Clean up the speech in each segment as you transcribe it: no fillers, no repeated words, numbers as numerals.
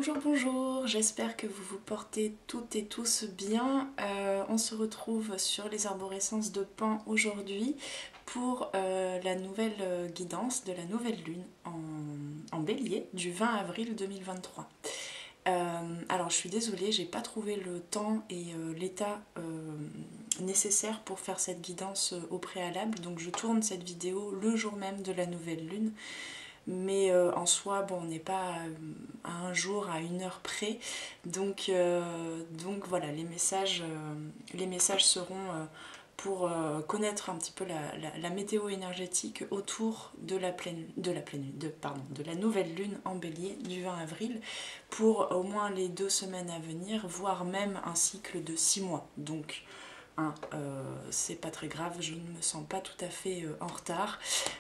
Bonjour, bonjour, j'espère que vous vous portez toutes et tous bien. On se retrouve sur les arborescences de Pan aujourd'hui pour la nouvelle guidance de la nouvelle lune en bélier du 20 avril 2023. Alors je suis désolée, j'ai pas trouvé le temps et l'état nécessaire pour faire cette guidance au préalable, donc je tourne cette vidéo le jour même de la nouvelle lune. Mais en soi, bon, on n'est pas à un jour, à une heure près, donc voilà, les messages seront pour connaître un petit peu la météo énergétique autour de la nouvelle lune en bélier du 20 avril, pour au moins les 2 semaines à venir, voire même un cycle de 6 mois. Donc c'est pas très grave, je ne me sens pas tout à fait en retard.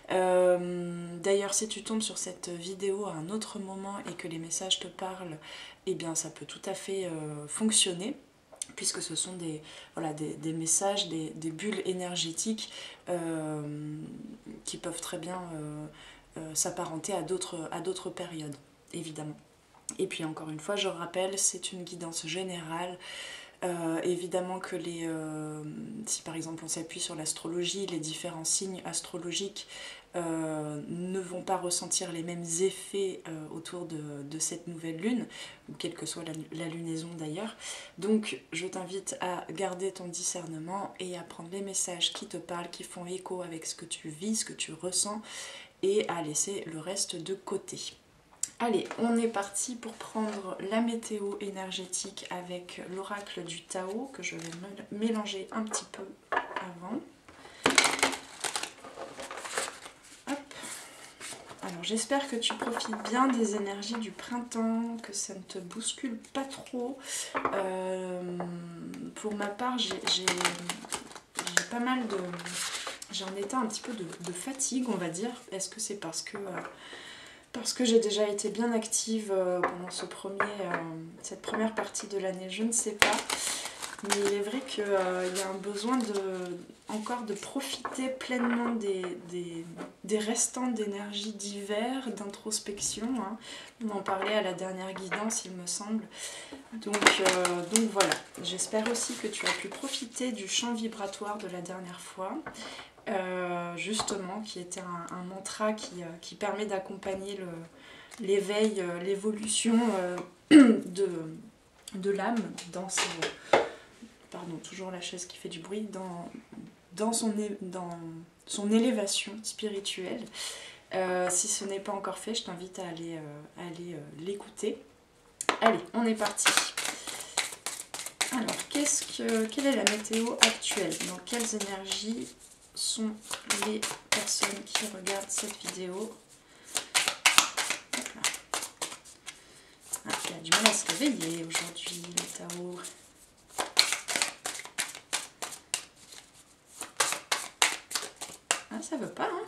D'ailleurs, si tu tombes sur cette vidéo à un autre moment et que les messages te parlent, eh bien ça peut tout à fait fonctionner, puisque ce sont des messages, des bulles énergétiques qui peuvent très bien s'apparenter à d'autres périodes, évidemment. Et puis encore une fois, je rappelle, c'est une guidance générale. Évidemment que si par exemple on s'appuie sur l'astrologie, les différents signes astrologiques ne vont pas ressentir les mêmes effets autour de cette nouvelle lune, quelle que soit la lunaison d'ailleurs. Donc je t'invite à garder ton discernement et à prendre les messages qui te parlent, qui font écho avec ce que tu vis, ce que tu ressens, et à laisser le reste de côté. Allez, on est parti pour prendre la météo énergétique avec l'oracle du Tao, que je vais mélanger un petit peu avant. Hop. Alors j'espère que tu profites bien des énergies du printemps, que ça ne te bouscule pas trop. Pour ma part, j'ai pas mal de... J'ai en état un petit peu de fatigue, on va dire. Est-ce que c'est parce que j'ai déjà été bien active pendant cette première partie de l'année, je ne sais pas. Mais il est vrai qu'il y a un besoin encore de profiter pleinement des restants d'énergie d'hiver, d'introspection. Hein. On en parlait à la dernière guidance, il me semble. Donc voilà, j'espère aussi que tu as pu profiter du chant vibratoire de la dernière fois. Justement, qui était un mantra qui permet d'accompagner l'éveil, l'évolution de l'âme dans ses... Pardon, toujours la chaise qui fait du bruit, dans son élévation spirituelle. Si ce n'est pas encore fait, je t'invite à aller l'écouter. Allez, on est parti. Alors, quelle est la météo actuelle? Dans quelles énergies sont les personnes qui regardent cette vidéo? Ah, il a du mal à se réveiller aujourd'hui, le Tao. Ah, ça veut pas, hein?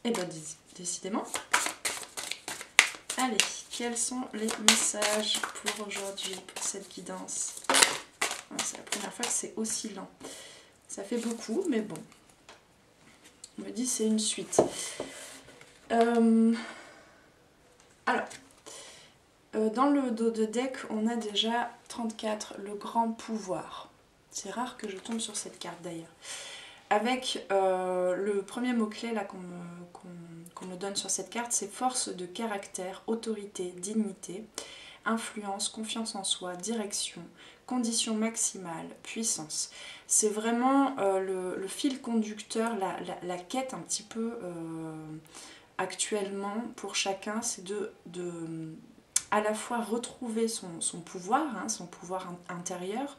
Eh ben, décidément. Allez, quels sont les messages pour aujourd'hui, pour cette guidance? C'est la première fois que c'est aussi lent. Ça fait beaucoup, mais bon. On me dit c'est une suite. Alors, dans le dos de deck, on a déjà 34, le grand pouvoir. C'est rare que je tombe sur cette carte d'ailleurs. Avec le premier mot-clé là qu'on me donne sur cette carte, c'est force de caractère, autorité, dignité, influence, confiance en soi, direction, condition maximale, puissance. C'est vraiment le fil conducteur, la quête un petit peu actuellement pour chacun, c'est de à la fois retrouver son pouvoir, hein, son pouvoir intérieur,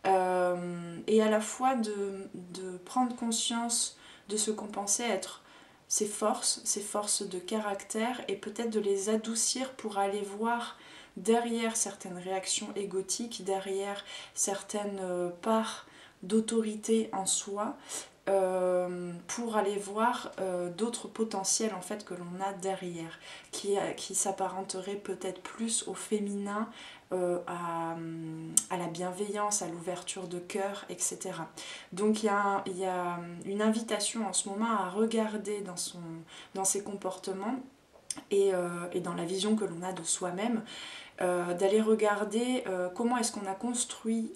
et à la fois de prendre conscience de ce qu'on pensait être ses forces de caractère, et peut-être de les adoucir pour aller voir derrière certaines réactions égotiques, derrière certaines parts d'autorité en soi, pour aller voir d'autres potentiels en fait que l'on a derrière, qui s'apparenteraient peut-être plus au féminin, à la bienveillance, à l'ouverture de cœur, etc. Donc il y a une invitation en ce moment à regarder dans ses comportements et dans la vision que l'on a de soi-même, d'aller regarder comment est-ce qu'on a construit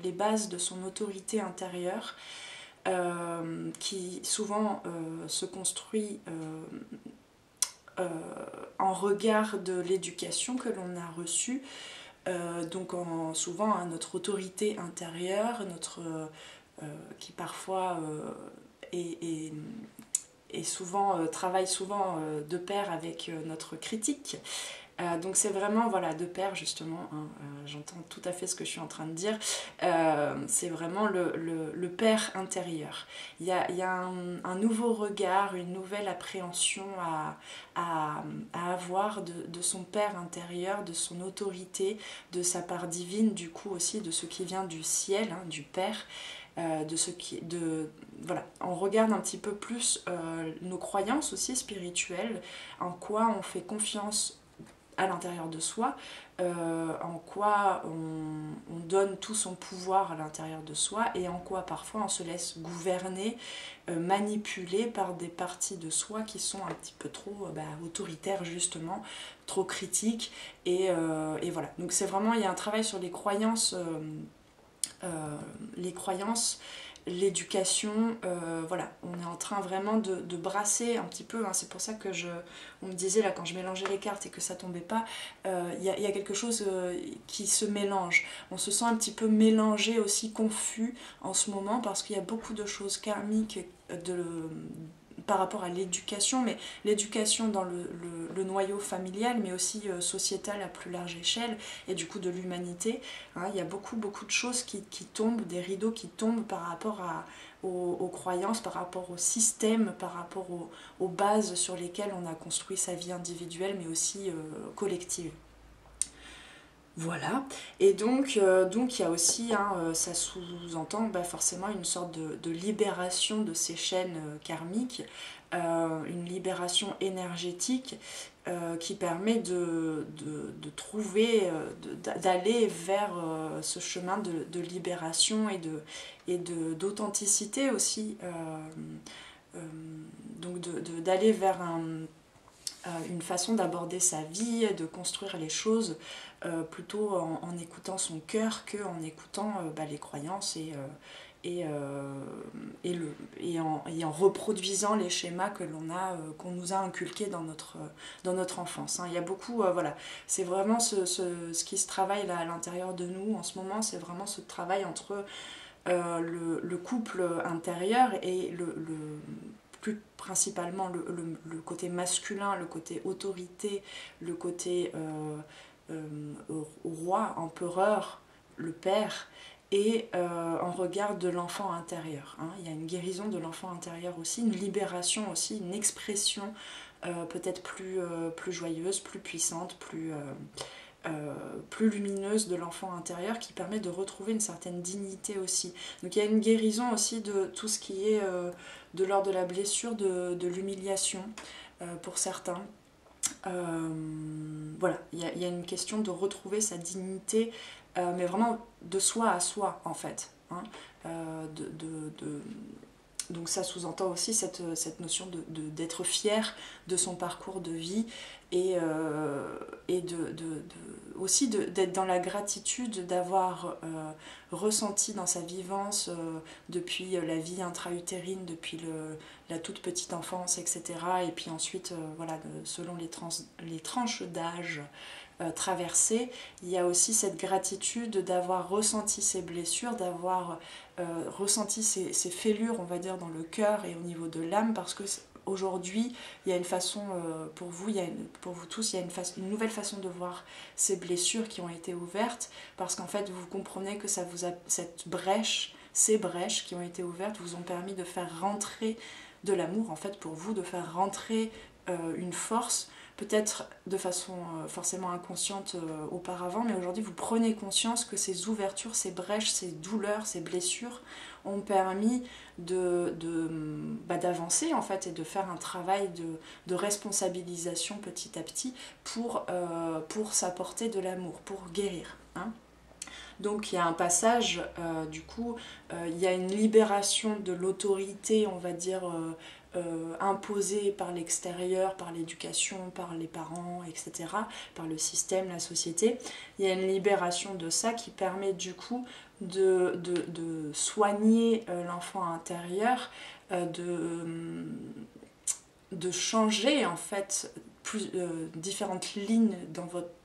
les bases de son autorité intérieure, qui souvent se construit en regard de l'éducation que l'on a reçue, donc souvent notre autorité intérieure, qui parfois est souvent, travaille souvent de pair avec notre critique. Donc c'est vraiment, voilà, de pair justement, hein, j'entends tout à fait ce que je suis en train de dire, c'est vraiment le père intérieur. Il y a un nouveau regard, une nouvelle appréhension à avoir de son père intérieur, de son autorité, de sa part divine, du coup aussi de ce qui vient du ciel, hein, du père. Voilà, on regarde un petit peu plus nos croyances aussi spirituelles, en quoi on fait confiance à l'intérieur de soi, en quoi on donne tout son pouvoir à l'intérieur de soi et en quoi parfois on se laisse gouverner, manipuler par des parties de soi qui sont un petit peu trop autoritaires justement, trop critiques et voilà. Donc c'est vraiment, il y a un travail sur les croyances, l'éducation, voilà, on est en train vraiment de brasser un petit peu, hein, c'est pour ça que on me disait là quand je mélangeais les cartes et que ça tombait pas, il y a quelque chose qui se mélange, on se sent un petit peu mélangé aussi, confus en ce moment parce qu'il y a beaucoup de choses karmiques par rapport à l'éducation, mais l'éducation dans le noyau familial, mais aussi sociétal à plus large échelle, et du coup de l'humanité. Hein, il y a beaucoup de choses qui tombent, des rideaux qui tombent par rapport aux croyances, par rapport au système, par rapport aux bases sur lesquelles on a construit sa vie individuelle, mais aussi collective. Voilà, et donc il y a aussi, hein, ça sous-entend forcément une sorte de libération de ces chaînes karmiques, une libération énergétique qui permet de trouver, d'aller vers ce chemin de libération et d'authenticité aussi, donc d'aller vers une façon d'aborder sa vie, de construire les choses plutôt en écoutant son cœur qu'en écoutant les croyances et en reproduisant les schémas qu'on nous a inculqués dans notre enfance. Hein. Il y a beaucoup, voilà, c'est vraiment ce qui se travaille là à l'intérieur de nous en ce moment, c'est vraiment ce travail entre le couple intérieur et plus principalement le côté masculin, le côté autorité, le côté roi, empereur, le père, et en regard de l'enfant intérieur. Hein. Il y a une guérison de l'enfant intérieur aussi, une libération aussi, une expression peut-être plus joyeuse, plus puissante, plus lumineuse de l'enfant intérieur qui permet de retrouver une certaine dignité aussi. Donc il y a une guérison aussi de tout ce qui est de l'ordre de la blessure, de l'humiliation pour certains. Voilà, il y a une question de retrouver sa dignité, mais vraiment de soi à soi en fait. Hein. Donc ça sous-entend aussi cette notion d'être fier de son parcours de vie et aussi d'être dans la gratitude d'avoir ressenti dans sa vivance depuis la vie intra-utérine, depuis la toute petite enfance, etc. Et puis ensuite, voilà, selon les tranches d'âge traversées, il y a aussi cette gratitude d'avoir ressenti ces blessures, d'avoir ressenti ces fêlures, on va dire, dans le cœur et au niveau de l'âme, parce que aujourd'hui, il y a une façon, pour vous tous, il y a une nouvelle façon de voir ces blessures qui ont été ouvertes, parce qu'en fait, vous comprenez que cette brèche, ces brèches qui ont été ouvertes vous ont permis de faire rentrer de l'amour, en fait, pour vous, de faire rentrer une force, peut-être de façon forcément inconsciente auparavant, mais aujourd'hui vous prenez conscience que ces ouvertures, ces brèches, ces douleurs, ces blessures ont permis d'avancer en fait et de faire un travail de responsabilisation petit à petit pour s'apporter de l'amour, pour guérir. Hein. Donc il y a un passage, du coup, il y a une libération de l'autorité, on va dire, imposée par l'extérieur, par l'éducation, par les parents, etc., par le système, la société. Il y a une libération de ça qui permet du coup de soigner l'enfant intérieur, de changer en fait différentes lignes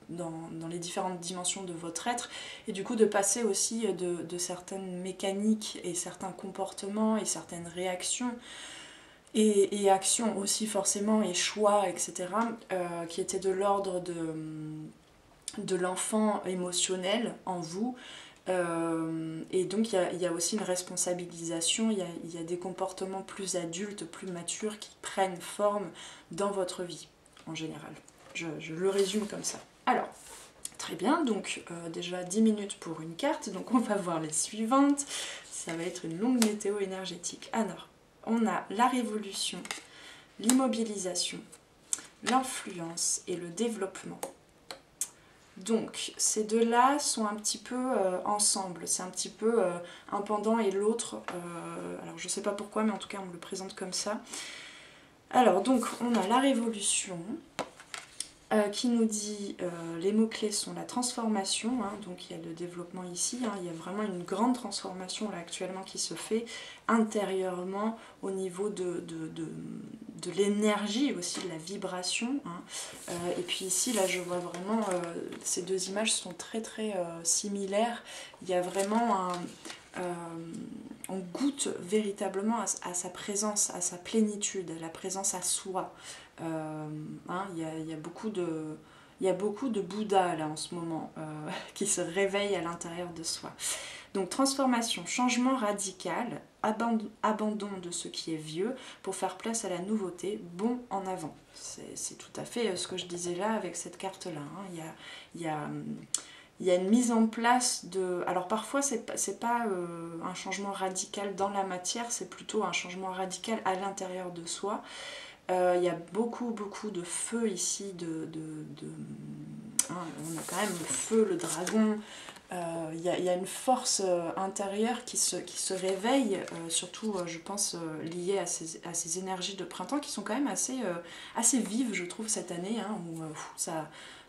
dans les différentes dimensions de votre être, et du coup de passer aussi de certaines mécaniques et certains comportements et certaines réactions et actions aussi forcément et choix, etc., qui étaient de l'ordre de l'enfant émotionnel en vous. Et donc il y a aussi une responsabilisation, il y a des comportements plus adultes, plus matures qui prennent forme dans votre vie en général. Je le résume comme ça. Alors, très bien, donc déjà 10 minutes pour une carte, donc on va voir les suivantes. Ça va être une longue météo énergétique. Alors, on a la révolution, l'immobilisation, l'influence et le développement. Donc ces deux-là sont un petit peu ensemble, c'est un petit peu un pendant et l'autre, alors je sais pas pourquoi mais en tout cas on me le présente comme ça. Alors donc on a la révolution qui nous dit, les mots-clés sont la transformation, hein, donc il y a le développement ici, hein, il y a vraiment une grande transformation là actuellement qui se fait intérieurement au niveau de l'énergie aussi, de la vibration. Hein. Et puis ici, là je vois vraiment, ces deux images sont très très similaires, il y a vraiment on goûte véritablement à sa présence, à sa plénitude, à la présence à soi. Hein, il y a beaucoup de Bouddha là en ce moment qui se réveillent à l'intérieur de soi. Donc transformation, changement radical, abandon de ce qui est vieux pour faire place à la nouveauté, bond en avant. C'est tout à fait ce que je disais là avec cette carte là. Hein. Il y a une mise en place de... Alors parfois c'est pas un changement radical dans la matière, c'est plutôt un changement radical à l'intérieur de soi. Il y a beaucoup de feu ici, hein, on a quand même le feu, le dragon, il y a une force intérieure qui se réveille, surtout je pense liée à ces énergies de printemps qui sont quand même assez vives je trouve cette année, hein, où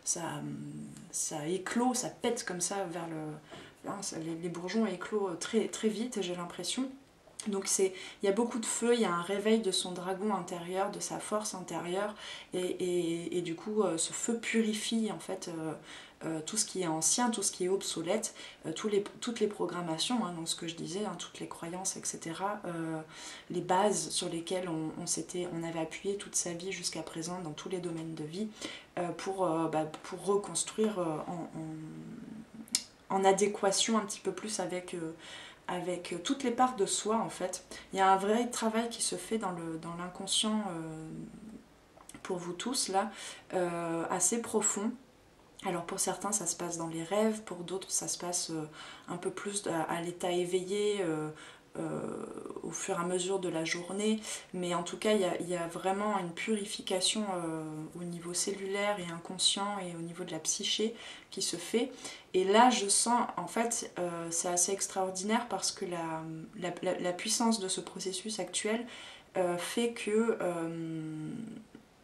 ça éclot, ça pète comme ça vers le... Hein, les bourgeons éclosent très, très vite j'ai l'impression. Donc il y a beaucoup de feu, il y a un réveil de son dragon intérieur, de sa force intérieure, et du coup ce feu purifie en fait tout ce qui est ancien, tout ce qui est obsolète, toutes les programmations, hein, donc ce que je disais, hein, toutes les croyances, etc., les bases sur lesquelles on avait appuyé toute sa vie jusqu'à présent dans tous les domaines de vie, pour reconstruire en adéquation un petit peu plus avec toutes les parts de soi en fait. Il y a un vrai travail qui se fait dans l'inconscient pour vous tous là, assez profond. Alors pour certains ça se passe dans les rêves, pour d'autres ça se passe un peu plus à l'état éveillé, au fur et à mesure de la journée, mais en tout cas il y a vraiment une purification au niveau cellulaire et inconscient et au niveau de la psyché qui se fait, et là je sens en fait c'est assez extraordinaire parce que la puissance de ce processus actuel fait que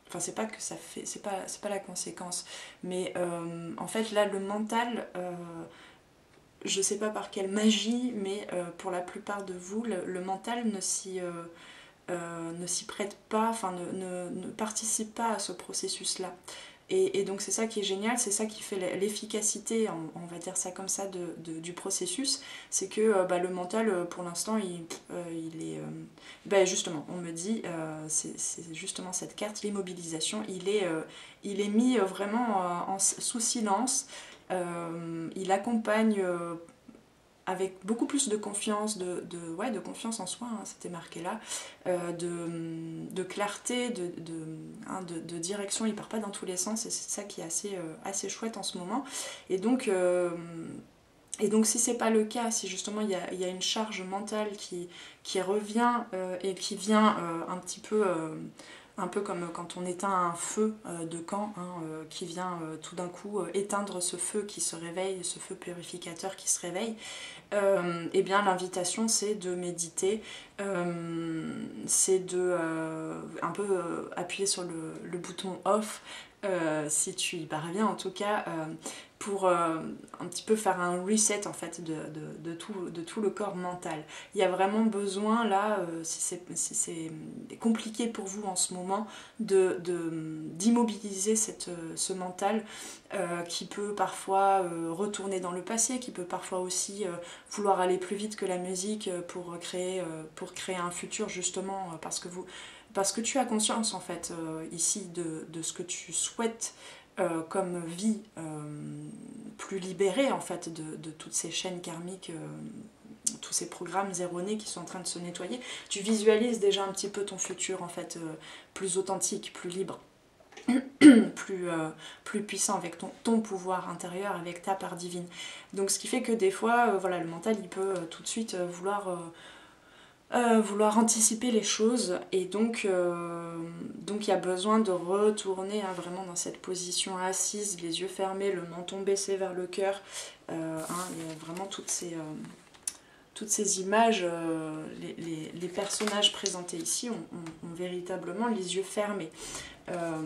enfin c'est pas que ça fait, c'est pas la conséquence, mais en fait là le mental je sais pas par quelle magie, mais pour la plupart de vous, le mental ne s'y prête pas, enfin ne participe pas à ce processus-là. Et donc c'est ça qui est génial, c'est ça qui fait l'efficacité, on va dire ça comme ça, du processus, c'est que le mental, pour l'instant, il est... justement, on me dit, c'est justement cette carte, l'immobilisation, il est mis vraiment sous silence. Il accompagne avec beaucoup plus de confiance, ouais, de confiance en soi, hein, c'était marqué là, de clarté, de direction, il part pas dans tous les sens et c'est ça qui est assez chouette en ce moment. Et donc, si c'est pas le cas, si justement il y a une charge mentale qui revient et qui vient un peu comme quand on éteint un feu de camp, hein, qui vient tout d'un coup éteindre ce feu qui se réveille, ce feu purificateur qui se réveille, et bien l'invitation c'est de méditer, c'est de un peu appuyer sur le bouton off, si tu y parviens en tout cas, pour un petit peu faire un reset en fait de tout le corps mental. Il y a vraiment besoin là, si c'est compliqué pour vous en ce moment, d'immobiliser ce mental qui peut parfois retourner dans le passé, qui peut parfois aussi vouloir aller plus vite que la musique pour créer un futur justement, parce que tu as conscience en fait ici de ce que tu souhaites comme vie plus libérée en fait de toutes ces chaînes karmiques, tous ces programmes erronés qui sont en train de se nettoyer. Tu visualises déjà un petit peu ton futur en fait plus authentique, plus libre, plus puissant avec ton pouvoir intérieur, avec ta part divine. Donc ce qui fait que des fois, voilà, le mental il peut tout de suite vouloir anticiper les choses, et donc il y a besoin de retourner hein, vraiment dans cette position assise, les yeux fermés, le menton baissé vers le cœur. Il y a vraiment toutes ces images, les personnages présentés ici ont véritablement les yeux fermés. Hein,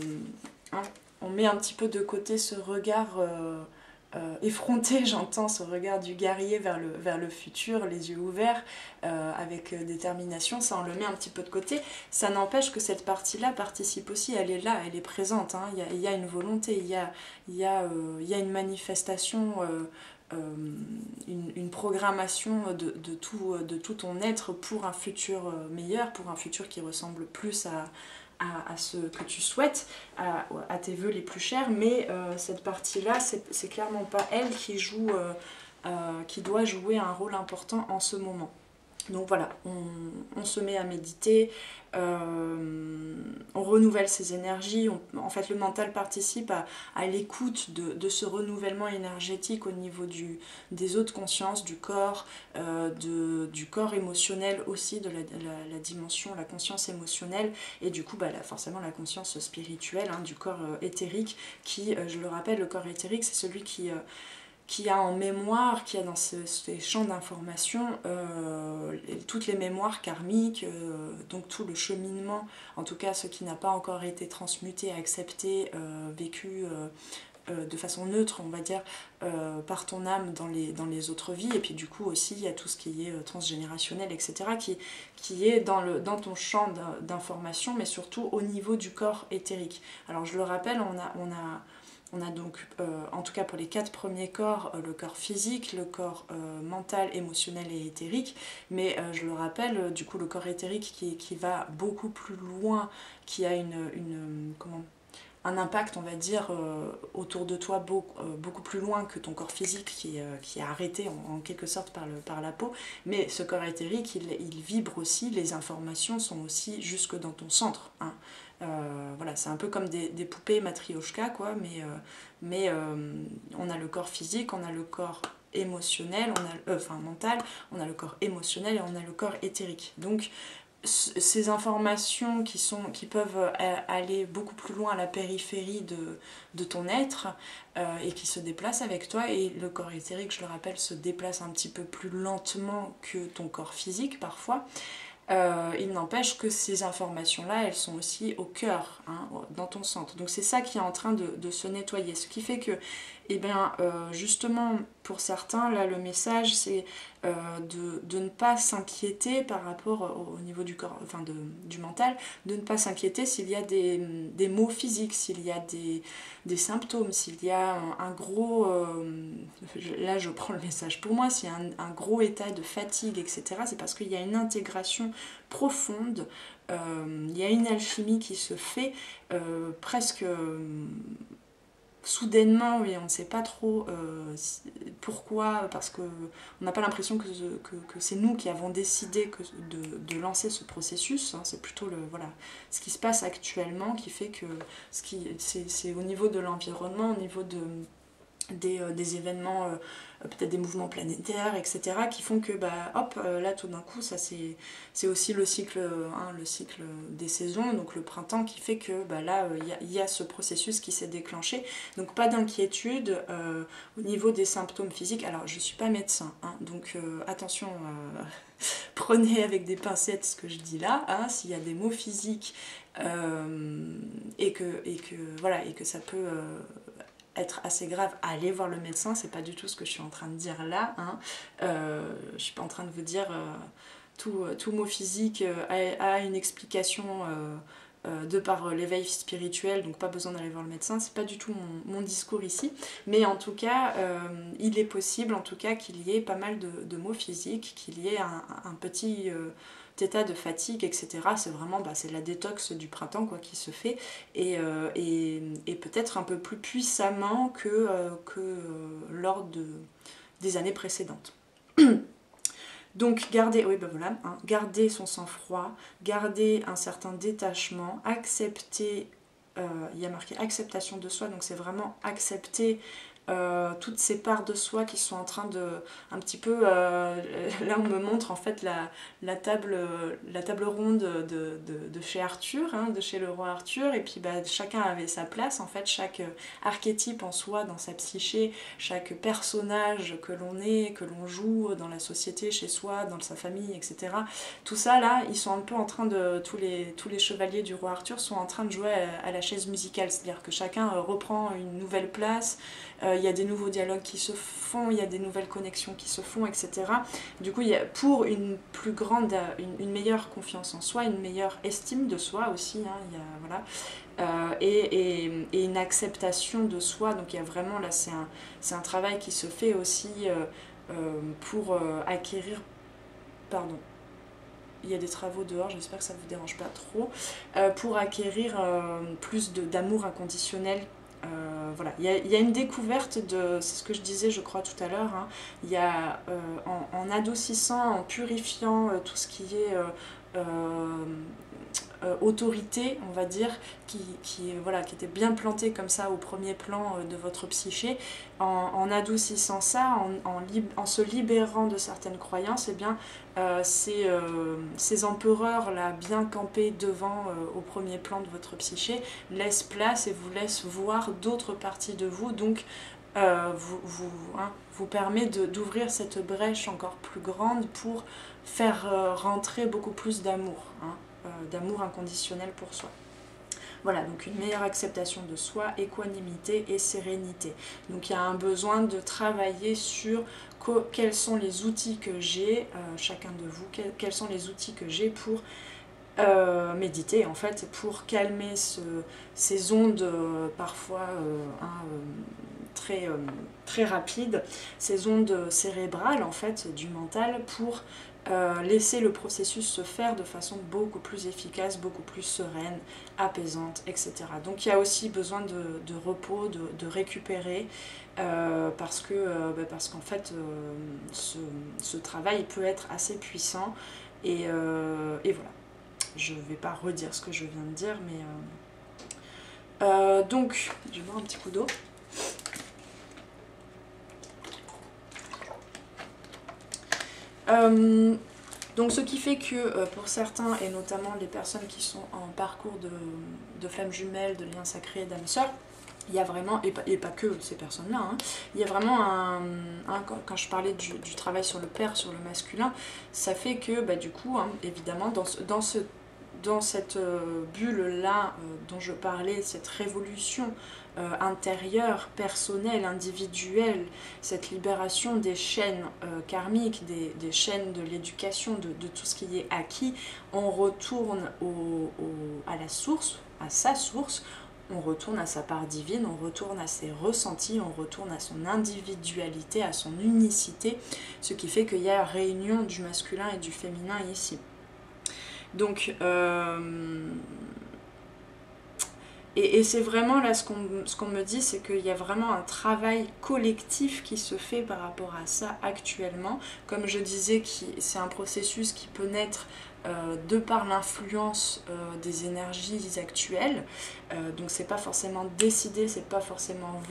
on met un petit peu de côté ce regard effronté, j'entends ce regard du guerrier vers le futur, les yeux ouverts, avec détermination, ça on le met un petit peu de côté. Ça n'empêche que cette partie-là participe aussi, elle est là, elle est présente, hein. Il y a une volonté, il y a une manifestation, une programmation de tout ton être pour un futur meilleur, pour un futur qui ressemble plus à ce que tu souhaites, à tes vœux les plus chers, mais cette partie-là, c'est clairement pas elle qui doit jouer un rôle important en ce moment. Donc voilà, on se met à méditer, on renouvelle ses énergies, en fait le mental participe à l'écoute de ce renouvellement énergétique au niveau des autres consciences, du corps, du corps émotionnel aussi, de la dimension, la conscience émotionnelle, et du coup forcément la conscience spirituelle, hein, du corps éthérique, qui, je le rappelle, le corps éthérique c'est celui qui a en mémoire, qui a dans ces champs d'information toutes les mémoires karmiques, donc tout le cheminement, en tout cas ce qui n'a pas encore été transmuté, accepté, vécu de façon neutre, on va dire, par ton âme dans les autres vies. Et puis du coup aussi il y a tout ce qui est transgénérationnel, etc., qui est dans ton champ d'information, mais surtout au niveau du corps éthérique. Alors je le rappelle, on a donc, en tout cas pour les 4 premiers corps, le corps physique, le corps mental, émotionnel et éthérique, mais je le rappelle, du coup le corps éthérique qui va beaucoup plus loin, qui a un impact, on va dire, autour de toi beaucoup plus loin que ton corps physique qui est arrêté en quelque sorte par la peau, mais ce corps éthérique, il vibre aussi, les informations sont aussi jusque dans ton centre, hein. Voilà, c'est un peu comme des poupées matrioshka, quoi, mais on a le corps physique, on a le corps émotionnel, mental, on a le corps émotionnel et on a le corps éthérique. Donc ces informations qui peuvent aller beaucoup plus loin à la périphérie de ton être, et qui se déplacent avec toi, et le corps éthérique, je le rappelle, se déplace un petit peu plus lentement que ton corps physique parfois. Il n'empêche que ces informations-là, elles sont aussi au cœur, hein, dans ton centre. Donc c'est ça qui est en train de se nettoyer. Ce qui fait que, eh bien, justement, pour certains, là, le message, c'est de ne pas s'inquiéter par rapport au niveau du corps, enfin du mental, de ne pas s'inquiéter s'il y a des maux physiques, s'il y a des symptômes, s'il y a un gros... là, je prends le message pour moi, s'il y a un gros état de fatigue, etc., c'est parce qu'il y a une intégration profonde, il y a une alchimie qui se fait presque... soudainement, et on ne sait pas trop pourquoi, parce qu'on n'a pas l'impression que c'est nous qui avons décidé de lancer ce processus, hein. C'est plutôt voilà, ce qui se passe actuellement qui fait que c'est au niveau de l'environnement, au niveau des événements, peut-être des mouvements planétaires, etc., qui font que hop, là tout d'un coup, ça c'est aussi le cycle, hein, le cycle des saisons, donc le printemps, qui fait que là il y a ce processus qui s'est déclenché. Donc pas d'inquiétude au niveau des symptômes physiques. Alors je suis pas médecin, hein, donc attention, prenez avec des pincettes ce que je dis là, hein, s'il y a des mots physiques et que ça peut être assez grave, allez voir le médecin, c'est pas du tout ce que je suis en train de dire là, hein. Je suis pas en train de vous dire tout mot physique a une explication de par l'éveil spirituel, donc pas besoin d'aller voir le médecin, c'est pas du tout mon discours ici, mais en tout cas il est possible en tout cas qu'il y ait pas mal de mots physiques, qu'il y ait un petit état de fatigue, etc. C'est vraiment c'est la détox du printemps quoi, qui se fait, et peut-être un peu plus puissamment que lors des années précédentes. Donc garder, oui voilà, hein, garder son sang-froid, garder un certain détachement, accepter, il y a marqué acceptation de soi, donc c'est vraiment accepter toutes ces parts de soi qui sont en train de, un petit peu, là on me montre en fait la table ronde de chez Arthur, hein, de chez le roi Arthur, et puis chacun avait sa place, en fait, chaque archétype en soi, dans sa psyché, chaque personnage que l'on est, que l'on joue dans la société, chez soi, dans sa famille, etc. Tout ça là, ils sont un peu en train de, tous les chevaliers du roi Arthur sont en train de jouer à la chaise musicale, c'est-à-dire que chacun reprend une nouvelle place. Il y a des nouveaux dialogues qui se font, il y a des nouvelles connexions qui se font, etc. Du coup, pour une plus grande, une meilleure confiance en soi, une meilleure estime de soi aussi, hein, il y a, voilà, et une acceptation de soi. Donc il y a vraiment, là, c'est un travail qui se fait aussi pour acquérir, pardon, il y a des travaux dehors, j'espère que ça ne vous dérange pas trop, pour acquérir plus d'amour inconditionnel. Voilà, il y a une découverte de, c'est ce que je disais je crois tout à l'heure, hein, il y a en adoucissant, en purifiant tout ce qui est autorité, on va dire, voilà, qui était bien plantée comme ça au premier plan de votre psyché, en adoucissant ça, en se libérant de certaines croyances, et bien ces empereurs là bien campés devant au premier plan de votre psyché laissent place et vous laissent voir d'autres parties de vous, donc vous permet d'ouvrir cette brèche encore plus grande pour faire rentrer beaucoup plus d'amour, hein, d'amour inconditionnel pour soi. Voilà, donc une meilleure acceptation de soi, équanimité et sérénité. Donc il y a un besoin de travailler sur quels sont les outils que j'ai, chacun de vous, quels sont les outils que j'ai pour méditer, en fait, pour calmer ces ondes parfois très rapides, ces ondes cérébrales en fait du mental, pour laisser le processus se faire de façon beaucoup plus efficace, beaucoup plus sereine, apaisante, etc. Donc il y a aussi besoin de repos, de récupérer, parce qu'en fait ce travail peut être assez puissant, et voilà. Je ne vais pas redire ce que je viens de dire, mais donc je vais boire un petit coup d'eau. Donc ce qui fait que pour certains, et notamment les personnes qui sont en parcours de flammes jumelles, de liens sacrés, d'âmes sœurs, il y a vraiment, et pas que ces personnes-là, hein, il y a vraiment quand je parlais du travail sur le père, sur le masculin, ça fait que du coup, hein, évidemment, dans cette bulle-là dont je parlais, cette révolution intérieure, personnelle, individuelle, cette libération des chaînes karmiques, des chaînes de l'éducation, de tout ce qui est acquis, on retourne à la source, à sa source, on retourne à sa part divine, on retourne à ses ressentis, on retourne à son individualité, à son unicité, ce qui fait qu'il y a réunion du masculin et du féminin ici. Donc, Et c'est vraiment là ce qu'on me dit, c'est qu'il y a vraiment un travail collectif qui se fait par rapport à ça actuellement. Comme je disais, c'est un processus qui peut naître de par l'influence des énergies actuelles. Donc c'est pas forcément décidé, c'est pas forcément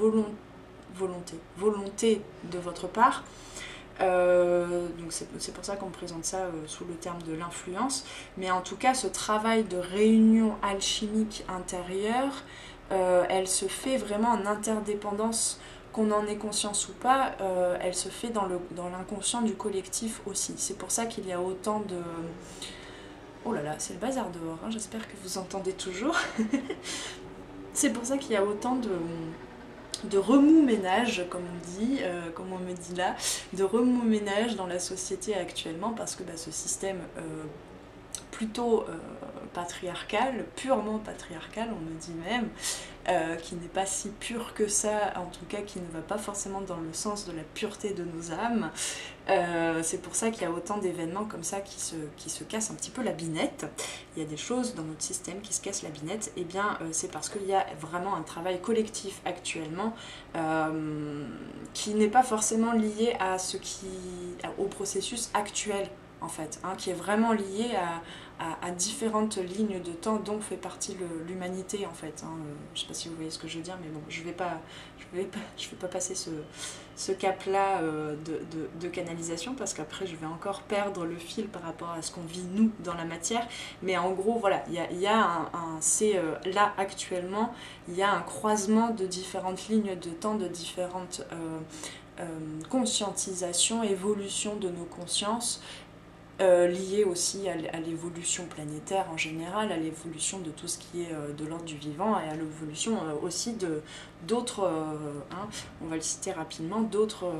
volonté de votre part. Donc c'est pour ça qu'on présente ça sous le terme de l'influence. Mais en tout cas, ce travail de réunion alchimique intérieure, elle se fait vraiment en interdépendance, qu'on en ait conscience ou pas, elle se fait dans l'inconscient du collectif aussi. C'est pour ça qu'il y a autant de... Oh là là, c'est le bazar dehors, hein, j'espère que vous entendez toujours. C'est pour ça qu'il y a autant de remous-ménage, comme on dit, comme on me dit là, de remous-ménage dans la société actuellement, parce que ce système plutôt patriarcal, purement patriarcal, on me dit même, qui n'est pas si pur que ça, en tout cas qui ne va pas forcément dans le sens de la pureté de nos âmes. C'est pour ça qu'il y a autant d'événements comme ça qui se cassent un petit peu la binette. Il y a des choses dans notre système qui se cassent la binette, et bien c'est parce qu'il y a vraiment un travail collectif actuellement qui n'est pas forcément lié au processus actuel en fait, hein, qui est vraiment lié à différentes lignes de temps dont fait partie l'humanité en fait. Hein. Je ne sais pas si vous voyez ce que je veux dire, mais bon, je vais pas passer ce cap-là de canalisation, parce qu'après je vais encore perdre le fil par rapport à ce qu'on vit nous dans la matière. Mais en gros, voilà, là actuellement, il y a un croisement de différentes lignes de temps, de différentes conscientisations, évolutions de nos consciences, liées aussi à l'évolution planétaire en général, à l'évolution de tout ce qui est de l'ordre du vivant, et à l'évolution aussi d'autres, on va le citer rapidement, d'autres,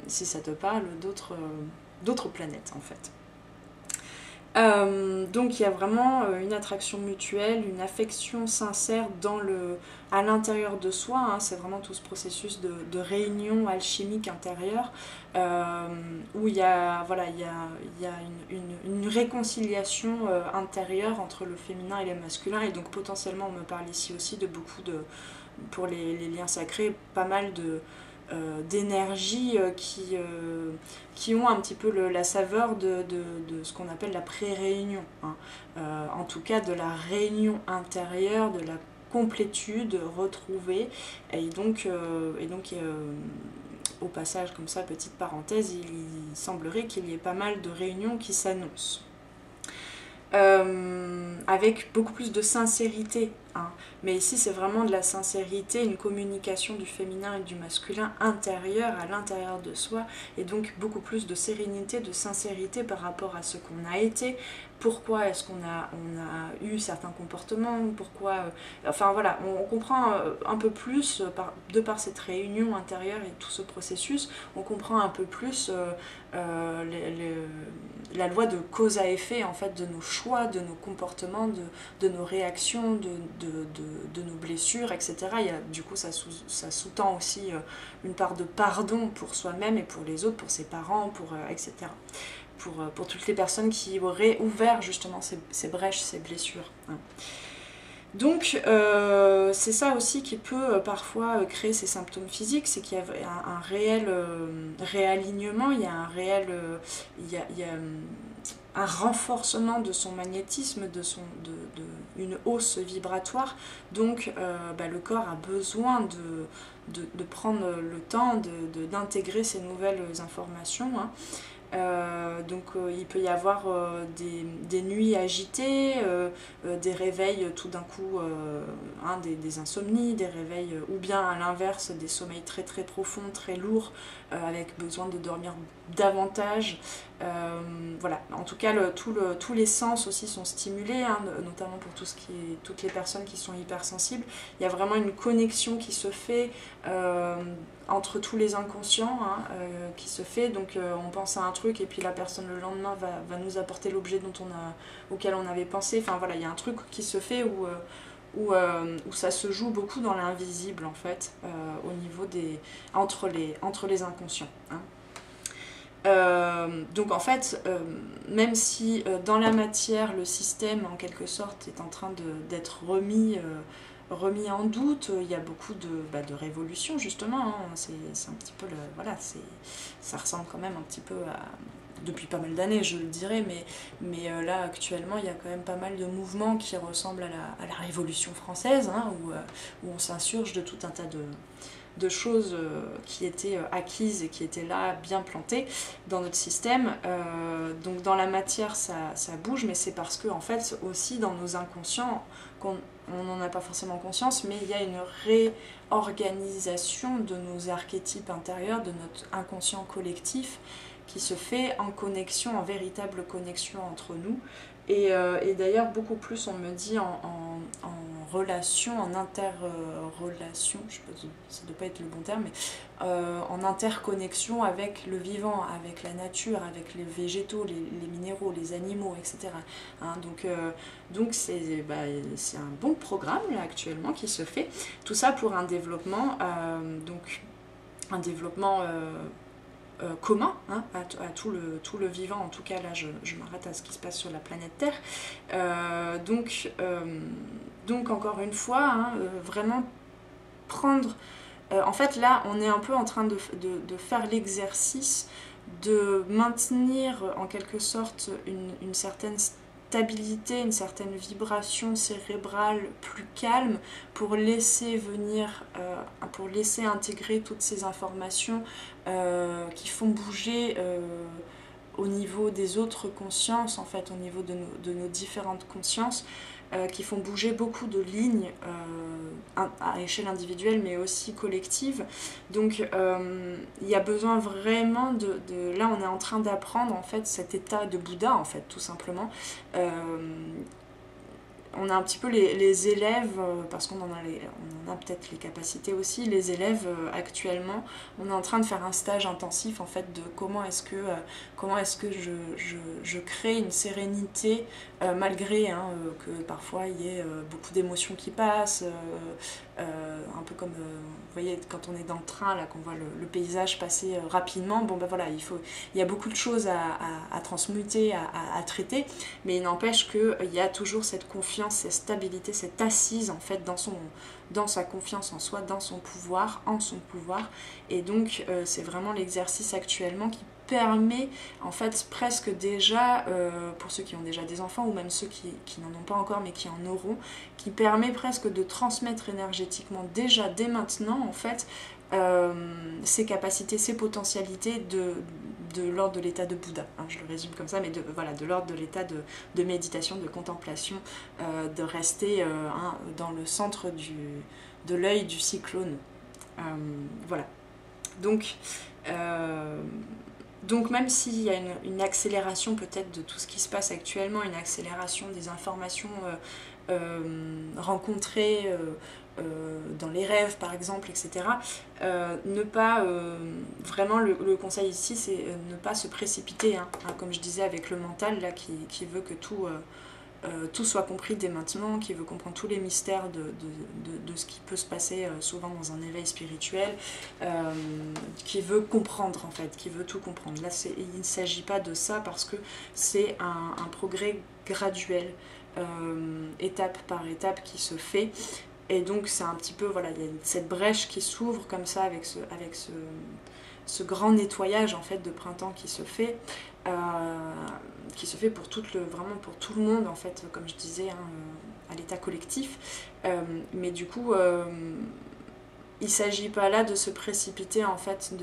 si ça te parle, d'autres planètes en fait. Donc il y a vraiment une attraction mutuelle, une affection sincère à l'intérieur de soi, hein. C'est vraiment tout ce processus de réunion alchimique intérieure où il y a une réconciliation intérieure entre le féminin et le masculin. Et donc potentiellement on me parle ici aussi de beaucoup pour les liens sacrés, pas mal d'énergie qui ont un petit peu la saveur de ce qu'on appelle la pré-réunion, hein. En tout cas de la réunion intérieure, de la complétude retrouvée. Et donc au passage, comme ça, petite parenthèse, il semblerait qu'il y ait pas mal de réunions qui s'annoncent. Avec beaucoup plus de sincérité, hein. Mais ici c'est vraiment de la sincérité, une communication du féminin et du masculin intérieur à l'intérieur de soi, et donc beaucoup plus de sérénité, de sincérité par rapport à ce qu'on a été, pourquoi est-ce qu'on a eu certains comportements, pourquoi... enfin voilà, on comprend un peu plus, de par cette réunion intérieure et tout ce processus, on comprend un peu plus la loi de cause à effet en fait, de nos choix, de nos comportements, de nos réactions, de nos blessures, etc. Du coup ça sous-tend aussi une part de pardon pour soi-même et pour les autres, pour ses parents, etc. Pour toutes les personnes qui auraient ouvert justement ces brèches, ces blessures, hein. Donc c'est ça aussi qui peut parfois créer ces symptômes physiques, c'est qu'il y a un réel réalignement, il y a un réel un renforcement de son magnétisme, une hausse vibratoire. Donc le corps a besoin de prendre le temps d'intégrer ces nouvelles informations, hein. Donc il peut y avoir des nuits agitées, des réveils tout d'un coup, des insomnies, des réveils, ou bien à l'inverse des sommeils très très profonds, très lourds, avec besoin de dormir davantage. Voilà, en tout cas tous les sens aussi sont stimulés, hein, notamment pour toutes les personnes qui sont hypersensibles. Il y a vraiment une connexion qui se fait entre tous les inconscients, hein, qui se fait. Donc on pense à un truc et puis la personne le lendemain va nous apporter l'objet auquel on avait pensé. Enfin voilà, il y a un truc qui se fait où ça se joue beaucoup dans l'invisible en fait, au niveau entre les inconscients, hein. Donc en fait, même si dans la matière le système en quelque sorte est en train d'être remis remis en doute, il y a beaucoup de révolutions justement, hein. C'est un petit peu voilà, ça ressemble quand même un petit peu à, depuis pas mal d'années je le dirais, mais là actuellement il y a quand même pas mal de mouvements qui ressemblent à la Révolution française, hein, où on s'insurge de tout un tas de choses qui étaient acquises et qui étaient là, bien plantées dans notre système. Donc dans la matière, ça bouge, mais c'est parce que, en fait, aussi dans nos inconscients, on n'en a pas forcément conscience, mais il y a une réorganisation de nos archétypes intérieurs, de notre inconscient collectif, qui se fait en connexion, en véritable connexion entre nous. Et d'ailleurs, beaucoup plus, on me dit, en relation, en interrelation, je sais pas, ça ne doit pas être le bon terme, mais en interconnexion avec le vivant, avec la nature, avec les végétaux, les minéraux, les animaux, etc. Hein, donc c'est un bon programme là, actuellement qui se fait. Tout ça pour un développement, commun, hein, à tout le vivant. En tout cas là je m'arrête à ce qui se passe sur la planète Terre. Donc encore une fois, hein, vraiment prendre... en fait là on est un peu en train de faire l'exercice de maintenir en quelque sorte une certaine stabilité, une certaine vibration cérébrale plus calme pour laisser venir, pour laisser intégrer toutes ces informations qui font bouger au niveau des autres consciences, en fait, au niveau de nos différentes consciences, qui font bouger beaucoup de lignes à échelle individuelle mais aussi collective. Donc il y a besoin vraiment là on est en train d'apprendre en fait cet état de Bouddha en fait tout simplement. On a un petit peu les élèves, parce qu'on en a peut-être les capacités aussi, les élèves actuellement, on est en train de faire un stage intensif en fait de comment est-ce que je crée une sérénité malgré que parfois il y ait beaucoup d'émotions qui passent, un peu comme vous voyez quand on est dans le train là qu'on voit le paysage passer rapidement, bon ben voilà, il y a beaucoup de choses à transmuter, à traiter, mais il n'empêche qu'il y a toujours cette confiance, cette stabilité, cette assise en fait dans sa confiance en soi, dans son pouvoir, en son pouvoir. Et donc c'est vraiment l'exercice actuellement qui permet en fait presque déjà, pour ceux qui ont déjà des enfants ou même ceux qui n'en ont pas encore mais qui en auront, qui permet presque de transmettre énergétiquement déjà dès maintenant en fait ses capacités, ses potentialités de l'ordre de l'état de Bouddha, hein, je le résume comme ça, mais de l'ordre de l'état de méditation, de contemplation, de rester dans le centre de l'œil du cyclone. Voilà. Donc même s'il y a une accélération peut-être de tout ce qui se passe actuellement, une accélération des informations rencontrées dans les rêves par exemple, etc. Ne pas, vraiment le conseil ici c'est ne pas se précipiter, hein, comme je disais avec le mental là, qui veut que tout soit compris dès maintenant, qui veut comprendre tous les mystères de ce qui peut se passer souvent dans un éveil spirituel, qui veut comprendre en fait, qui veut tout comprendre. Là il ne s'agit pas de ça parce que c'est un progrès graduel, étape par étape qui se fait. Et donc c'est un petit peu, voilà, il y a cette brèche qui s'ouvre comme ça avec ce grand nettoyage en fait de printemps qui se fait pour vraiment pour tout le monde en fait, comme je disais, hein, à l'état collectif. Mais du coup, il ne s'agit pas là de se précipiter en fait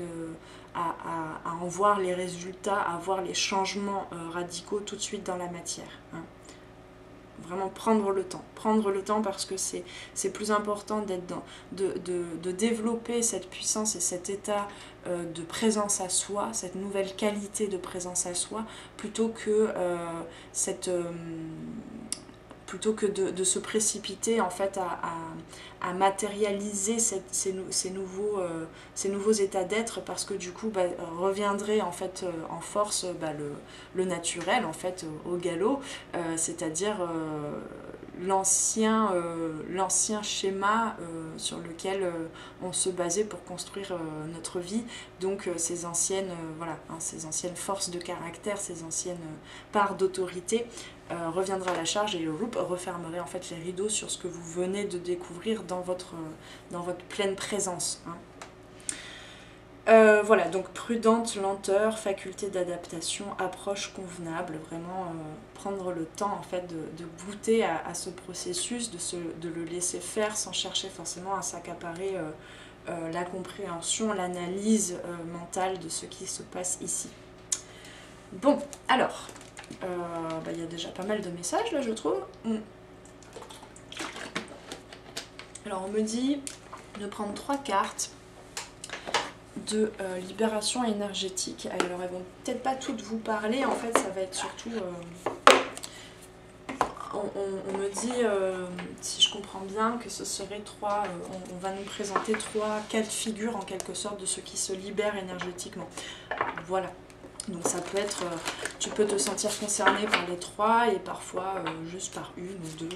à en voir les résultats, à voir les changements radicaux tout de suite dans la matière, hein. Vraiment prendre le temps parce que c'est plus important de développer cette puissance et cet état de présence à soi, cette nouvelle qualité de présence à soi, plutôt que de se précipiter en fait à matérialiser ces nouveaux états d'être, parce que du coup reviendrait en fait en force le naturel en fait au galop, c'est-à-dire l'ancien schéma sur lequel on se basait pour construire notre vie. Donc ces anciennes, voilà, hein, ces anciennes forces de caractère, ces anciennes parts d'autorité reviendra à la charge et le loop refermerait en fait les rideaux sur ce que vous venez de découvrir dans votre pleine présence. Hein. Voilà, donc prudente, lenteur, faculté d'adaptation, approche convenable, vraiment prendre le temps en fait de goûter à ce processus, de le laisser faire sans chercher forcément à s'accaparer la compréhension, l'analyse mentale de ce qui se passe ici. Bon, alors, y a déjà pas mal de messages là je trouve. Alors on me dit de prendre 3 cartes de libération énergétique. Alors elles vont peut-être pas toutes vous parler, en fait ça va être surtout... on me dit, si je comprends bien, que ce serait 3... on va nous présenter 3 cas de figure en quelque sorte de ce qui se libère énergétiquement. Voilà. Donc ça peut être... tu peux te sentir concerné par les 3 et parfois juste par une ou 2.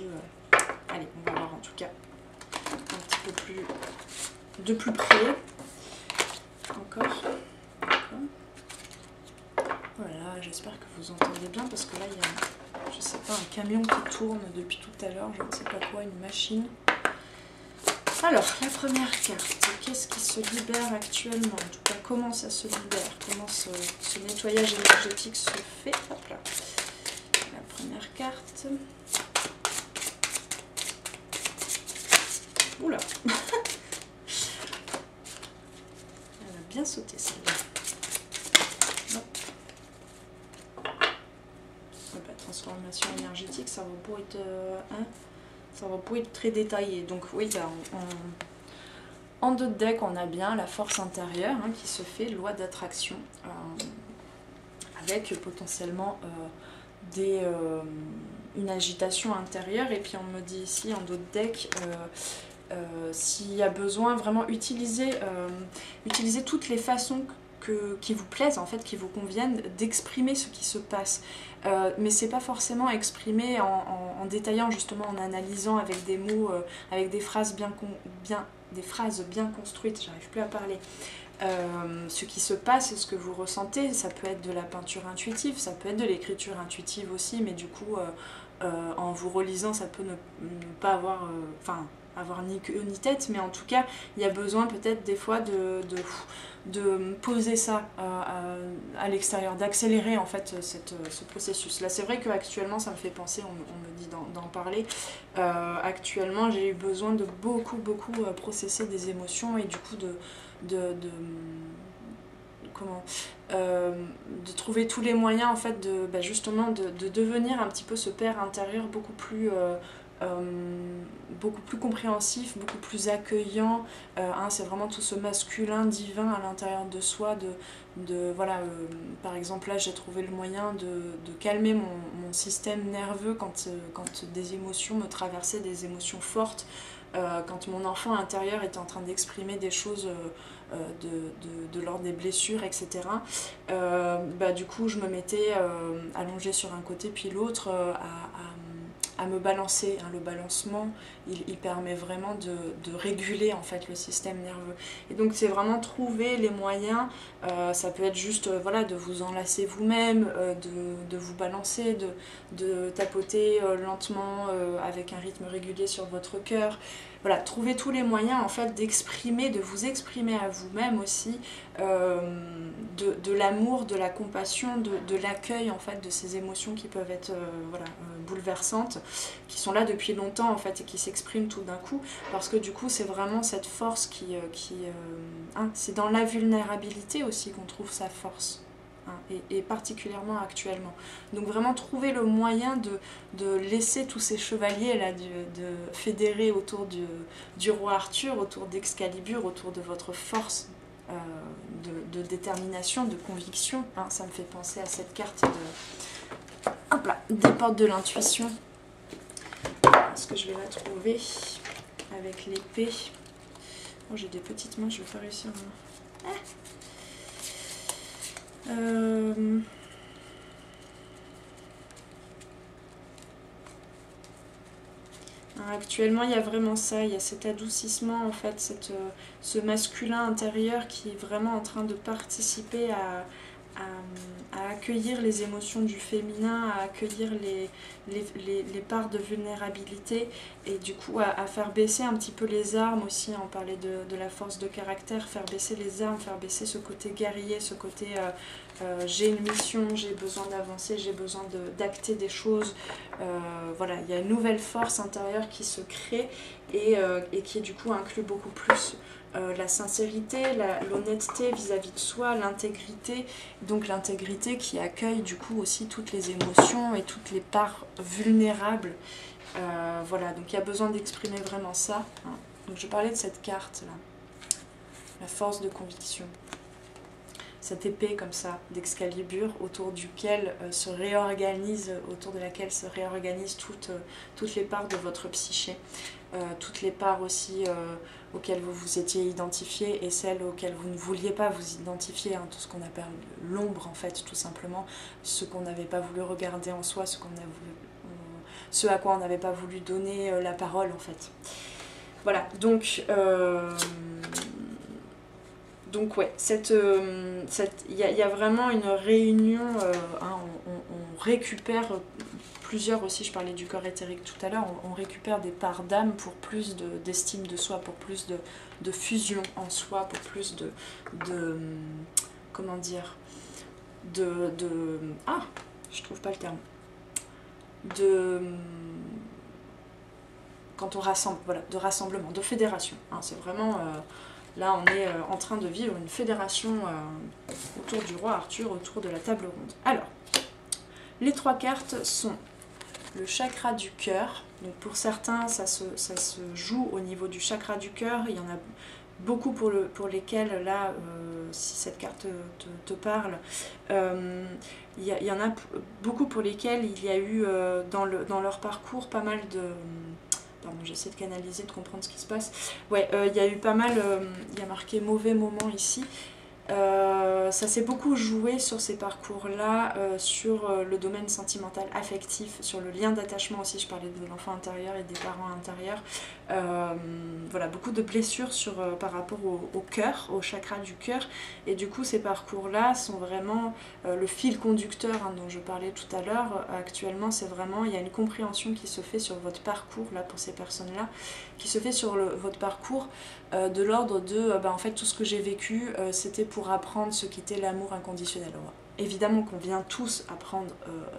Allez, on va voir en tout cas un petit peu plus de plus près. Encore. Voilà, j'espère que vous entendez bien parce que là il y a, je sais pas, un camion qui tourne depuis tout à l'heure, je ne sais pas quoi, une machine. Alors, la première carte, qu'est-ce qui se libère actuellement? En tout cas, comment ça se libère? Comment ce nettoyage énergétique se fait? Hop là. La première carte. Oula. Bien sauté celle-là. Transformation énergétique, ça va pas être, ça va pas être très détaillé. Donc oui, là, en deux decks, on a bien la force intérieure hein, qui se fait, loi d'attraction, avec potentiellement une agitation intérieure. Et puis on me dit ici en d'autres decks, s'il y a besoin, vraiment utiliser toutes les façons qui vous plaisent, en fait, qui vous conviennent, d'exprimer ce qui se passe. Mais c'est pas forcément exprimé en détaillant, justement, en analysant avec des mots, avec des phrases bien construites, j'arrive plus à parler. Ce qui se passe, ce que vous ressentez, ça peut être de la peinture intuitive, ça peut être de l'écriture intuitive aussi, mais du coup, en vous relisant, ça peut ne pas avoir... avoir ni queue ni tête, mais en tout cas il y a besoin peut-être des fois de poser ça à l'extérieur, d'accélérer en fait ce processus. Là c'est vrai qu'actuellement ça me fait penser, on me dit d'en parler, actuellement j'ai eu besoin de beaucoup processer des émotions et du coup de trouver tous les moyens en fait justement de devenir un petit peu ce père intérieur beaucoup plus compréhensif, beaucoup plus accueillant. C'est vraiment tout ce masculin divin à l'intérieur de soi. Voilà, par exemple, là, j'ai trouvé le moyen de calmer mon système nerveux quand des émotions me traversaient, des émotions fortes. Quand mon enfant intérieur était en train d'exprimer des choses de l'ordre des blessures, etc. Du coup, je me mettais allongée sur un côté puis l'autre à me balancer. Le balancement, il permet vraiment de réguler en fait le système nerveux. Et donc c'est vraiment trouver les moyens, ça peut être juste voilà, de vous enlacer vous-même, de vous balancer, de tapoter lentement avec un rythme régulier sur votre cœur. Voilà, trouver tous les moyens en fait d'exprimer, de vous exprimer à vous-même aussi de l'amour, de la compassion, de l'accueil en fait de ces émotions qui peuvent être bouleversantes, qui sont là depuis longtemps en fait et qui s'expriment tout d'un coup, parce que du coup c'est vraiment cette force c'est dans la vulnérabilité aussi qu'on trouve sa force. Et particulièrement actuellement. Donc vraiment trouver le moyen de laisser tous ces chevaliers là, de fédérer autour du roi Arthur, autour d'Excalibur, autour de votre force de détermination, de conviction. Ça me fait penser à cette carte des portes de l'intuition. Est-ce que je vais la trouver avec l'épée? Oh, j'ai des petites mains, je vais pas réussir à... Actuellement, il y a vraiment ça, il y a cet adoucissement, en fait, ce masculin intérieur qui est vraiment en train de participer à accueillir les émotions du féminin, à accueillir les parts de vulnérabilité et du coup à faire baisser un petit peu les armes aussi. On parlait de la force de caractère, faire baisser les armes, faire baisser ce côté guerrier, ce côté j'ai une mission, j'ai besoin d'avancer, j'ai besoin d'acter des choses. Voilà, il y a une nouvelle force intérieure qui se crée et qui du coup inclut beaucoup plus la sincérité, l'honnêteté vis-à-vis de soi, l'intégrité, donc l'intégrité qui accueille du coup aussi toutes les émotions et toutes les parts vulnérables. Voilà, donc il y a besoin d'exprimer vraiment ça, hein. Donc je parlais de cette carte là, la force de conviction. Cette épée comme ça d'Excalibur autour duquel autour de laquelle se réorganisent toutes les parts de votre psyché, toutes les parts aussi auxquelles vous vous étiez identifié et celles auxquelles vous ne vouliez pas vous identifier, hein, tout ce qu'on appelle l'ombre en fait, tout simplement, ce qu'on n'avait pas voulu regarder en soi, ce à quoi on n'avait pas voulu donner la parole en fait. Voilà, donc ouais, il y a vraiment une réunion, hein, on récupère plusieurs aussi, je parlais du corps éthérique tout à l'heure, on récupère des parts d'âme pour plus d'estime de soi, pour plus de fusion en soi, pour plus comment dire, ah, je trouve pas le terme, quand on rassemble, voilà, de rassemblement, de fédération, hein, c'est vraiment... Là, on est en train de vivre une fédération autour du roi Arthur, autour de la table ronde. Alors, les 3 cartes sont le chakra du cœur. Donc pour certains, ça se joue au niveau du chakra du cœur. Il y en a beaucoup pour lesquels, là, si cette carte te parle, il y en a beaucoup pour lesquels il y a eu dans leur parcours pas mal de... Pardon, j'essaie de canaliser, de comprendre ce qui se passe. Ouais, il y a eu pas mal, il y a marqué mauvais moment ici. Ça s'est beaucoup joué sur ces parcours-là, sur le domaine sentimental, affectif, sur le lien d'attachement aussi. Je parlais de l'enfant intérieur et des parents intérieurs. Voilà, beaucoup de blessures par rapport au cœur, au chakra du cœur. Et du coup, ces parcours-là sont vraiment le fil conducteur, hein, dont je parlais tout à l'heure. Actuellement, c'est vraiment, il y a une compréhension qui se fait sur votre parcours, là, pour ces personnes-là, qui se fait sur votre parcours de l'ordre de, en fait, tout ce que j'ai vécu, c'était pour apprendre ce qu'était l'amour inconditionnel. Alors, évidemment qu'on vient tous apprendre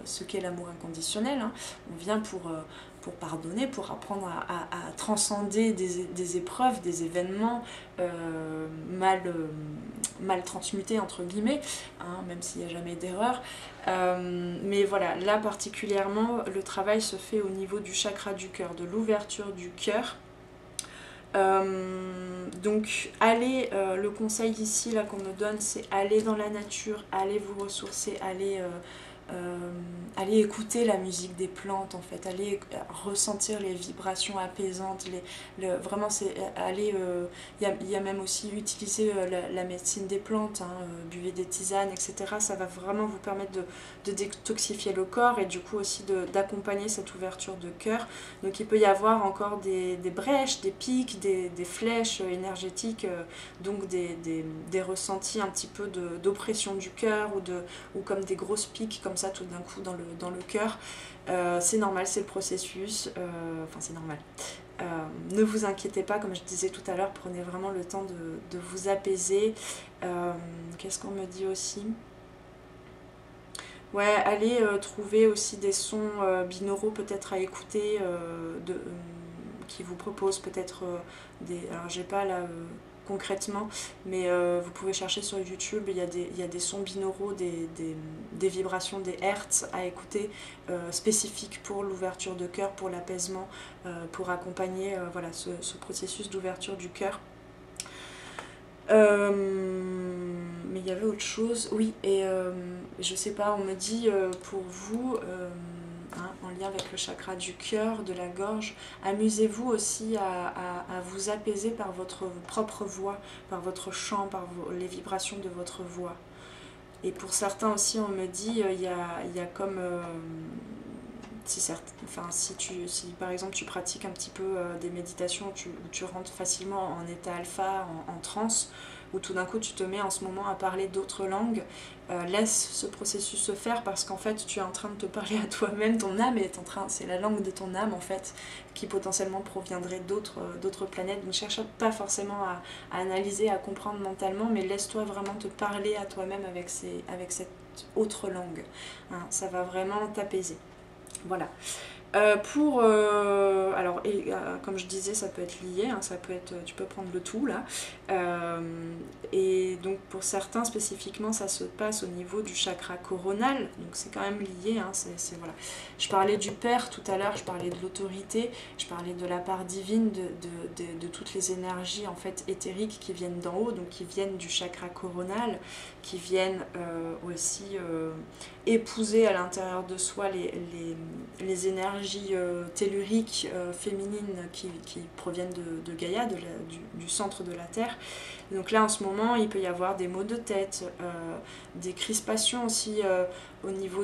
ce qu'est l'amour inconditionnel, hein. On vient pour pardonner, pour apprendre à transcender des épreuves, des événements mal transmutés, entre guillemets, hein, même s'il n'y a jamais d'erreur. Mais voilà, là particulièrement, le travail se fait au niveau du chakra du cœur, de l'ouverture du cœur. Donc le conseil ici là qu'on me donne, c'est aller dans la nature, aller vous ressourcer, aller écouter la musique des plantes en fait, aller ressentir les vibrations apaisantes, vraiment c'est aller, il y a même aussi utiliser la médecine des plantes, hein, buvez des tisanes, etc. Ça va vraiment vous permettre de détoxifier le corps et du coup aussi d'accompagner cette ouverture de cœur. Donc il peut y avoir encore des brèches, des pics, des flèches énergétiques, donc des ressentis un petit peu d'oppression du cœur ou comme des grosses piques comme ça tout d'un coup dans le cœur. C'est normal, c'est le processus, enfin c'est normal. Ne vous inquiétez pas, comme je disais tout à l'heure, prenez vraiment le temps de vous apaiser. Qu'est-ce qu'on me dit aussi ? Ouais, allez trouver aussi des sons binauraux peut-être à écouter, qui vous proposent peut-être alors j'ai pas là concrètement, mais vous pouvez chercher sur YouTube, il y a des sons binauraux, des vibrations, des hertz à écouter, spécifiques pour l'ouverture de cœur, pour l'apaisement, pour accompagner voilà, ce processus d'ouverture du cœur. Mais il y avait autre chose, oui, et je sais pas, on me dit pour vous, hein, en lien avec le chakra du cœur, de la gorge, amusez-vous aussi à vous apaiser par votre propre voix, par votre chant, par les vibrations de votre voix. Et pour certains aussi, on me dit, il y a comme si par exemple tu pratiques un petit peu des méditations où tu rentres facilement en état alpha, en transe, où tout d'un coup tu te mets en ce moment à parler d'autres langues, laisse ce processus se faire parce qu'en fait tu es en train de te parler à toi-même, ton âme c'est la langue de ton âme en fait, qui potentiellement proviendrait d'autres planètes. Donc ne cherche pas forcément à analyser, à comprendre mentalement, mais laisse-toi vraiment te parler à toi-même avec cette autre langue. Hein, ça va vraiment t'apaiser. Voilà. Comme je disais, ça peut être lié, hein, tu peux prendre le tout là. Et donc pour certains spécifiquement, ça se passe au niveau du chakra coronal, donc c'est quand même lié. Hein, voilà. Je parlais du père tout à l'heure, je parlais de l'autorité, je parlais de la part divine, de toutes les énergies en fait éthériques qui viennent d'en haut, donc qui viennent du chakra coronal, qui viennent aussi épouser à l'intérieur de soi les énergies telluriques féminines qui proviennent de Gaïa, du centre de la Terre. Donc là en ce moment il peut y avoir des maux de tête, des crispations aussi au niveau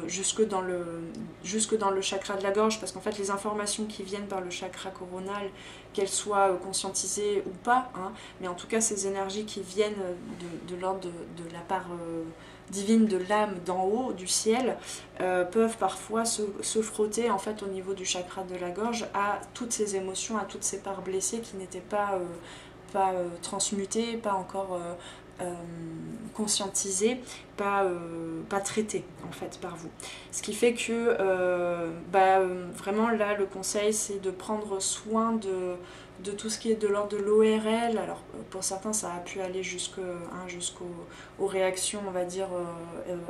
jusque dans le chakra de la gorge, parce qu'en fait les informations qui viennent par le chakra coronal, qu'elles soient conscientisées ou pas, hein, mais en tout cas ces énergies qui viennent de l'ordre de la part divine de l'âme d'en haut, du ciel, peuvent parfois se frotter en fait au niveau du chakra de la gorge à toutes ces émotions, à toutes ces parts blessées qui n'étaient pas transmutées, pas encore conscientisées, pas traitées en fait par vous. Ce qui fait que vraiment là le conseil c'est de prendre soin de tout ce qui est de l'ordre de l'ORL. Alors pour certains ça a pu aller jusqu'aux réactions on va dire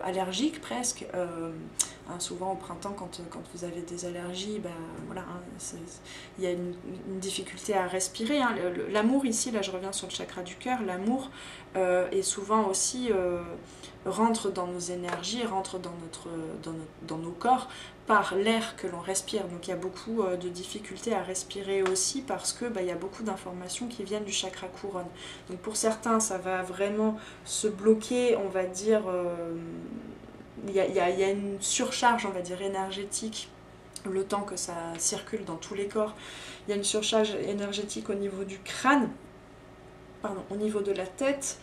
allergiques presque. Souvent au printemps quand vous avez des allergies, voilà, hein, il y a une difficulté à respirer. Hein. L'amour ici, là je reviens sur le chakra du cœur, l'amour est souvent aussi rentre dans nos énergies, rentre dans nos corps par l'air que l'on respire. Donc il y a beaucoup de difficultés à respirer aussi parce que il y a beaucoup d'informations qui viennent du chakra couronne. Donc pour certains ça va vraiment se bloquer, on va dire, il y a une surcharge on va dire énergétique le temps que ça circule dans tous les corps. Il y a une surcharge énergétique au niveau du crâne, au niveau de la tête.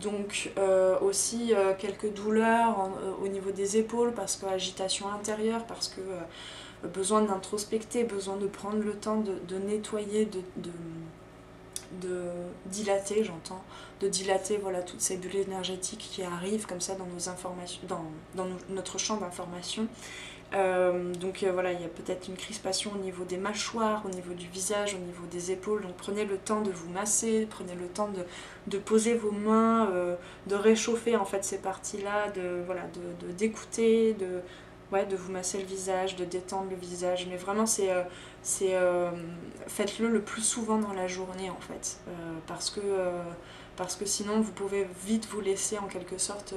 Donc aussi quelques douleurs au niveau des épaules parce que agitation intérieure, parce que besoin d'introspecter, besoin de prendre le temps de nettoyer, de dilater, de dilater voilà, toutes ces bulles énergétiques qui arrivent comme ça dans nos informations, dans notre champ d'information. Voilà, il y a peut-être une crispation au niveau des mâchoires, au niveau du visage, au niveau des épaules. Donc prenez le temps de vous masser, prenez le temps de poser vos mains, de réchauffer en fait ces parties-là, d'écouter, de vous masser le visage, de détendre le visage. Mais vraiment faites-le le plus souvent dans la journée en fait, parce que sinon vous pouvez vite vous laisser en quelque sorte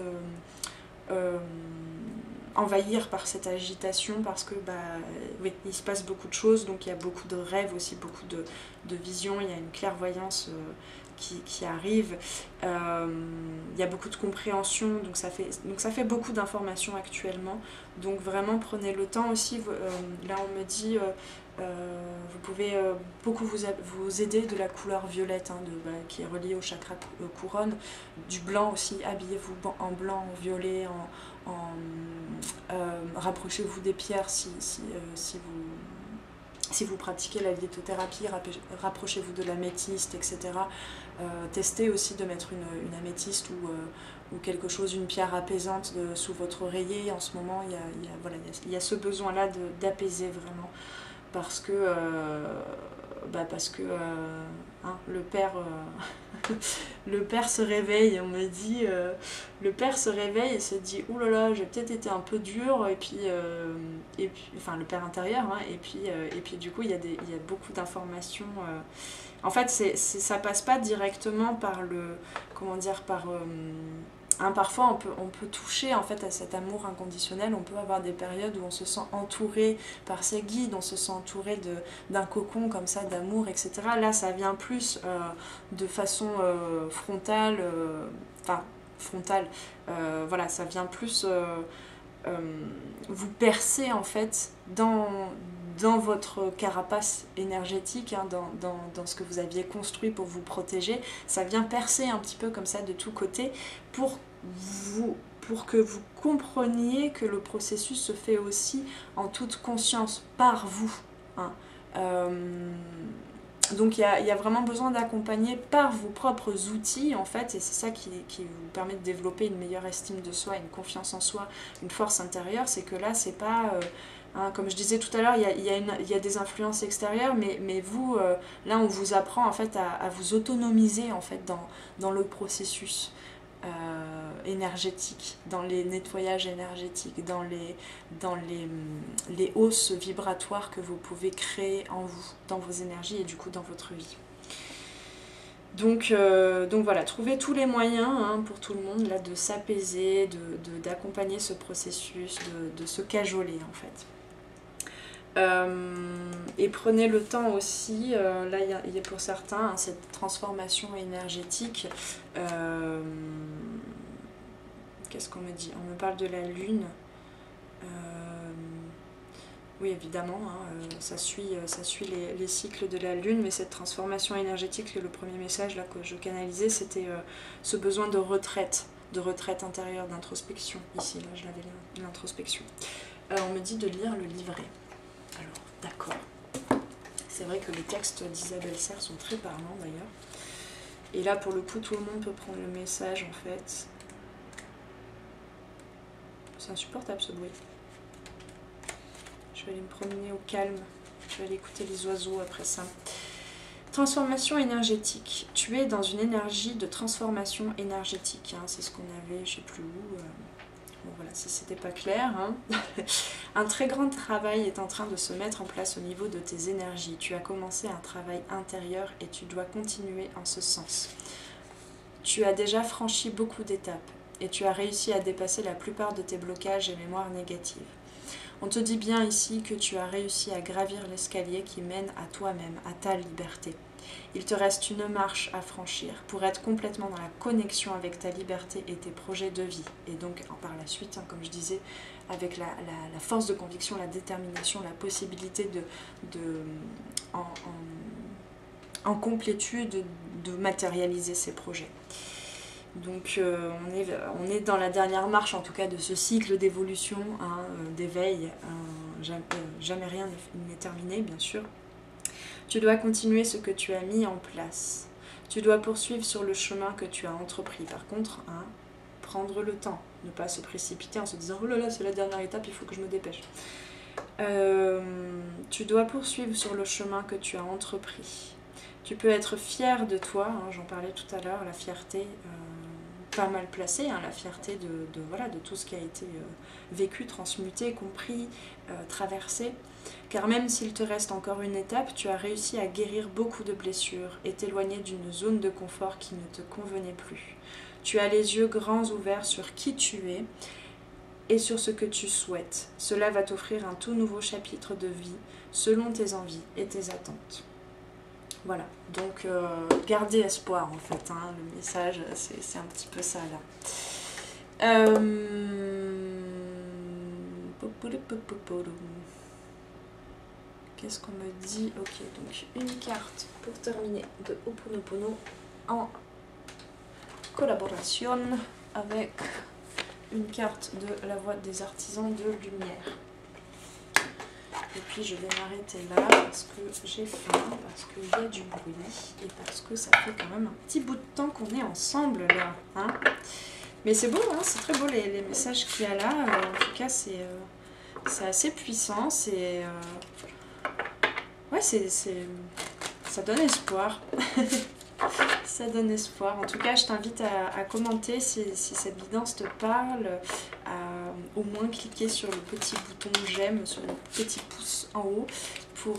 envahir par cette agitation, parce que oui, il se passe beaucoup de choses, donc il y a beaucoup de rêves aussi, beaucoup de visions, il y a une clairvoyance qui arrive, il y a beaucoup de compréhension, donc ça fait beaucoup d'informations actuellement, donc vraiment prenez le temps aussi. Là on me dit vous pouvez beaucoup vous aider de la couleur violette, hein, qui est reliée au chakra couronne, du blanc aussi, habillez-vous en blanc, en violet, rapprochez-vous des pierres si vous pratiquez la lithothérapie, rapprochez-vous de l'améthyste, etc. Testez aussi de mettre une améthyste ou quelque chose, une pierre apaisante sous votre oreiller. En ce moment, il y a ce besoin-là d'apaiser vraiment, parce que le père le père se réveille, on me dit le père se réveille et se dit ouh là là, j'ai peut-être été un peu dur, et puis enfin le père intérieur, hein, et puis du coup il y a beaucoup d'informations, en fait ça passe pas directement par parfois on peut toucher en fait à cet amour inconditionnel. On peut avoir des périodes où on se sent entouré par ses guides, on se sent entouré d'un cocon comme ça d'amour, etc. Là ça vient plus de façon frontale, voilà, ça vient plus vous percer en fait dans votre carapace énergétique, hein, dans ce que vous aviez construit pour vous protéger. Ça vient percer un petit peu comme ça de tous côtés pour que vous compreniez que le processus se fait aussi en toute conscience par vous, hein. Donc il y a vraiment besoin d'accompagner par vos propres outils en fait, et c'est ça qui vous permet de développer une meilleure estime de soi, une confiance en soi, une force intérieure. C'est que là c'est pas, hein, comme je disais tout à l'heure, il y a des influences extérieures, mais vous, là on vous apprend en fait à vous autonomiser en fait dans le processus énergétique, dans les nettoyages énergétiques, dans les hausses vibratoires que vous pouvez créer en vous, dans vos énergies et du coup dans votre vie. Donc voilà, trouvez tous les moyens, hein, pour tout le monde là, de s'apaiser, d'accompagner ce processus, de se cajoler en fait. Et prenez le temps aussi, là il y a pour certains, hein, cette transformation énergétique. Qu'est-ce qu'on me dit? On me parle de la lune. Oui, évidemment, hein, ça suit les cycles de la lune, mais cette transformation énergétique, le premier message là, que je canalisais, c'était ce besoin de retraite intérieure, d'introspection. Ici, là, je l'avais l'introspection. On me dit de lire le livret. Alors, d'accord. C'est vrai que les textes d'Isabelle Serres sont très parlants d'ailleurs. Et là, pour le coup, tout le monde peut prendre le message en fait. C'est insupportable ce bruit. Je vais aller me promener au calme. Je vais aller écouter les oiseaux après ça. Transformation énergétique. Tu es dans une énergie de transformation énergétique, hein. C'est ce qu'on avait, je sais plus où. Bon voilà, si c'était pas clair, hein. Un très grand travail est en train de se mettre en place au niveau de tes énergies. Tu as commencé un travail intérieur et tu dois continuer en ce sens. Tu as déjà franchi beaucoup d'étapes et tu as réussi à dépasser la plupart de tes blocages et mémoires négatives. On te dit bien ici que tu as réussi à gravir l'escalier qui mène à toi-même, à ta liberté. Il te reste une marche à franchir pour être complètement dans la connexion avec ta liberté et tes projets de vie. Et donc par la suite, hein, comme je disais, avec la force de conviction, la détermination, la possibilité en complétude de matérialiser ces projets. Donc on est dans la dernière marche en tout cas de ce cycle d'évolution, hein, d'éveil. Jamais rien n'est terminé bien sûr. Tu dois continuer ce que tu as mis en place. Tu dois poursuivre sur le chemin que tu as entrepris. Par contre, hein, prendre le temps, ne pas se précipiter en se disant « Oh là là, c'est la dernière étape, il faut que je me dépêche ». Tu dois poursuivre sur le chemin que tu as entrepris. Tu peux être fier de toi, hein, j'en parlais tout à l'heure, la fierté pas mal placée, hein, la fierté de tout ce qui a été vécu, transmuté, compris, traversé. Car même s'il te reste encore une étape, tu as réussi à guérir beaucoup de blessures et t'éloigner d'une zone de confort qui ne te convenait plus. Tu as les yeux grands ouverts sur qui tu es et sur ce que tu souhaites. Cela va t'offrir un tout nouveau chapitre de vie selon tes envies et tes attentes. Voilà, donc gardez espoir en fait, hein, le message c'est un petit peu ça là. Qu'est-ce qu'on me dit? Ok, donc une carte pour terminer de Ho'oponopono en collaboration avec une carte de la voix des artisans de lumière. Et puis je vais m'arrêter là parce que j'ai faim, parce qu'il y a du bruit et parce que ça fait quand même un petit bout de temps qu'on est ensemble là, hein. Mais c'est beau, hein, c'est très beau les messages qu'il y a là. En tout cas, c'est assez puissant. Ouais, ça donne espoir. Ça donne espoir. En tout cas, je t'invite à commenter si cette guidance te parle, à au moins cliquer sur le petit bouton j'aime, sur le petit pouce en haut pour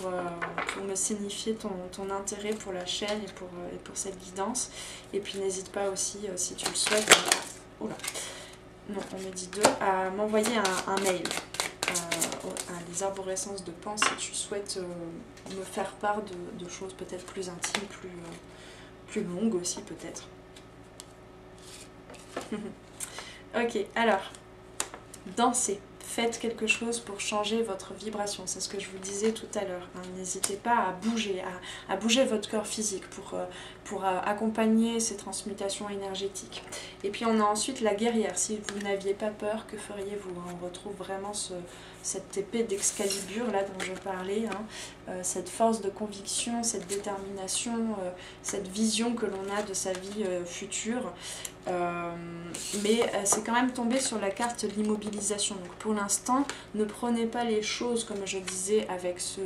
me signifier ton intérêt pour la chaîne et pour cette guidance. Et puis n'hésite pas aussi, si tu le souhaites, non, on me dit à m'envoyer un mail à les arborescences de Pan si tu souhaites me faire part de choses peut-être plus intimes, plus longues aussi peut-être. Ok, alors, danser. faites quelque chose pour changer votre vibration. C'est ce que je vous disais tout à l'heure. Hein. N'hésitez pas à bouger, à bouger votre corps physique pour accompagner ces transmutations énergétiques. Et puis on a ensuite la guerrière. Si vous n'aviez pas peur, que feriez-vous? On retrouve vraiment cette épée d'Excalibur là dont je parlais, hein. Cette force de conviction, cette détermination, cette vision que l'on a de sa vie future. Mais c'est quand même tombé sur la carte l'immobilisation. Donc pour l'instant, ne prenez pas les choses comme je disais avec ce...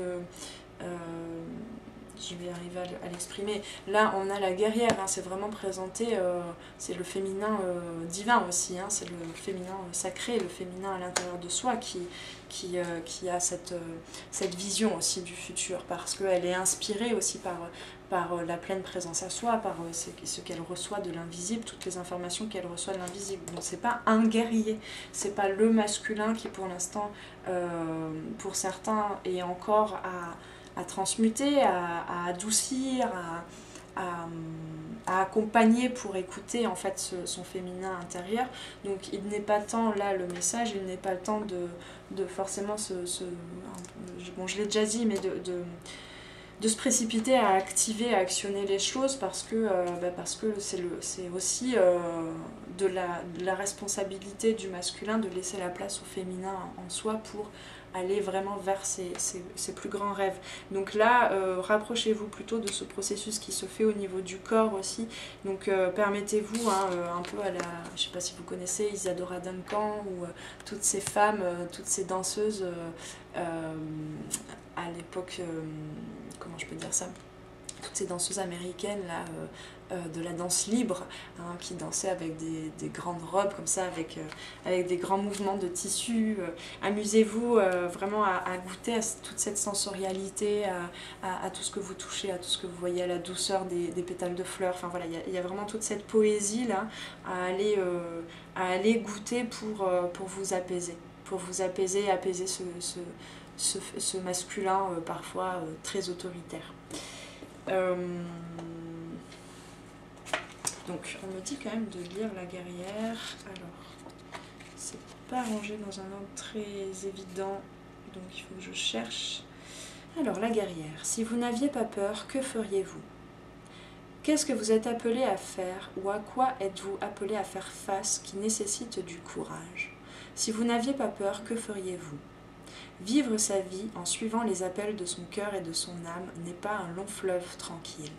je vais arriver à l'exprimer. Là, on a la guerrière, hein, c'est vraiment présenté, c'est le féminin divin aussi, hein, c'est le féminin sacré, le féminin à l'intérieur de soi qui a cette vision aussi du futur, parce qu'elle est inspirée aussi par la pleine présence à soi, par ce qu'elle reçoit de l'invisible, toutes les informations qu'elle reçoit de l'invisible. Donc c'est pas un guerrier, c'est pas le masculin qui pour l'instant, pour certains, est encore à transmuter, à adoucir, à accompagner pour écouter en fait son féminin intérieur. Donc il n'est pas temps, là le message, il n'est pas le temps de forcément bon je l'ai déjà dit, mais de se précipiter à activer, à actionner les choses parce que c'est aussi de la responsabilité du masculin de laisser la place au féminin en soi pour aller vraiment vers ses plus grands rêves. Donc là, rapprochez-vous plutôt de ce processus qui se fait au niveau du corps aussi. Donc permettez-vous un peu à la... Je ne sais pas si vous connaissez Isadora Duncan ou toutes ces femmes, toutes ces danseuses à l'époque... comment je peux dire ça, toutes ces danseuses américaines là, de la danse libre, hein, qui dansaient avec des grandes robes comme ça, avec des grands mouvements de tissu. Amusez-vous vraiment à goûter à toute cette sensorialité, à tout ce que vous touchez, à tout ce que vous voyez, à la douceur des pétales de fleurs. Enfin voilà, il y a vraiment toute cette poésie là à aller goûter pour vous apaiser. Pour vous apaiser, apaiser ce masculin parfois très autoritaire. Donc on me dit quand même de lire la guerrière. Alors, c'est pas rangé dans un ordre très évident, donc il faut que je cherche. Alors la guerrière, si vous n'aviez pas peur, que feriez-vous? Qu'est-ce que vous êtes appelé à faire ou à quoi êtes-vous appelé à faire face qui nécessite du courage? Si vous n'aviez pas peur, que feriez-vous? Vivre sa vie en suivant les appels de son cœur et de son âme n'est pas un long fleuve tranquille.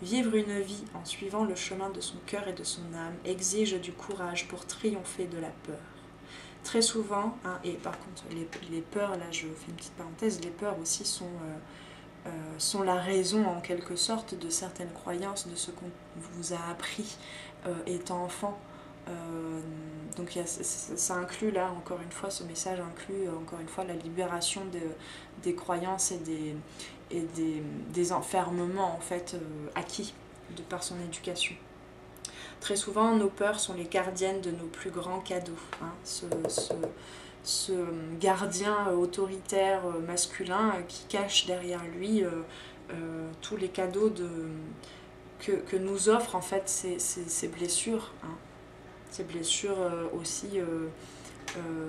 Vivre une vie en suivant le chemin de son cœur et de son âme exige du courage pour triompher de la peur. Très souvent, hein, et par contre les peurs, là je fais une petite parenthèse, les peurs aussi sont la raison en quelque sorte de certaines croyances, de ce qu'on vous a appris étant enfant. Donc ça inclut là encore une fois, ce message inclut encore une fois la libération des croyances et des enfermements en fait acquis de par son éducation. Très souvent nos peurs sont les gardiennes de nos plus grands cadeaux, hein. Ce gardien autoritaire masculin qui cache derrière lui tous les cadeaux que nous offrent en fait ces blessures, hein. Ces blessures aussi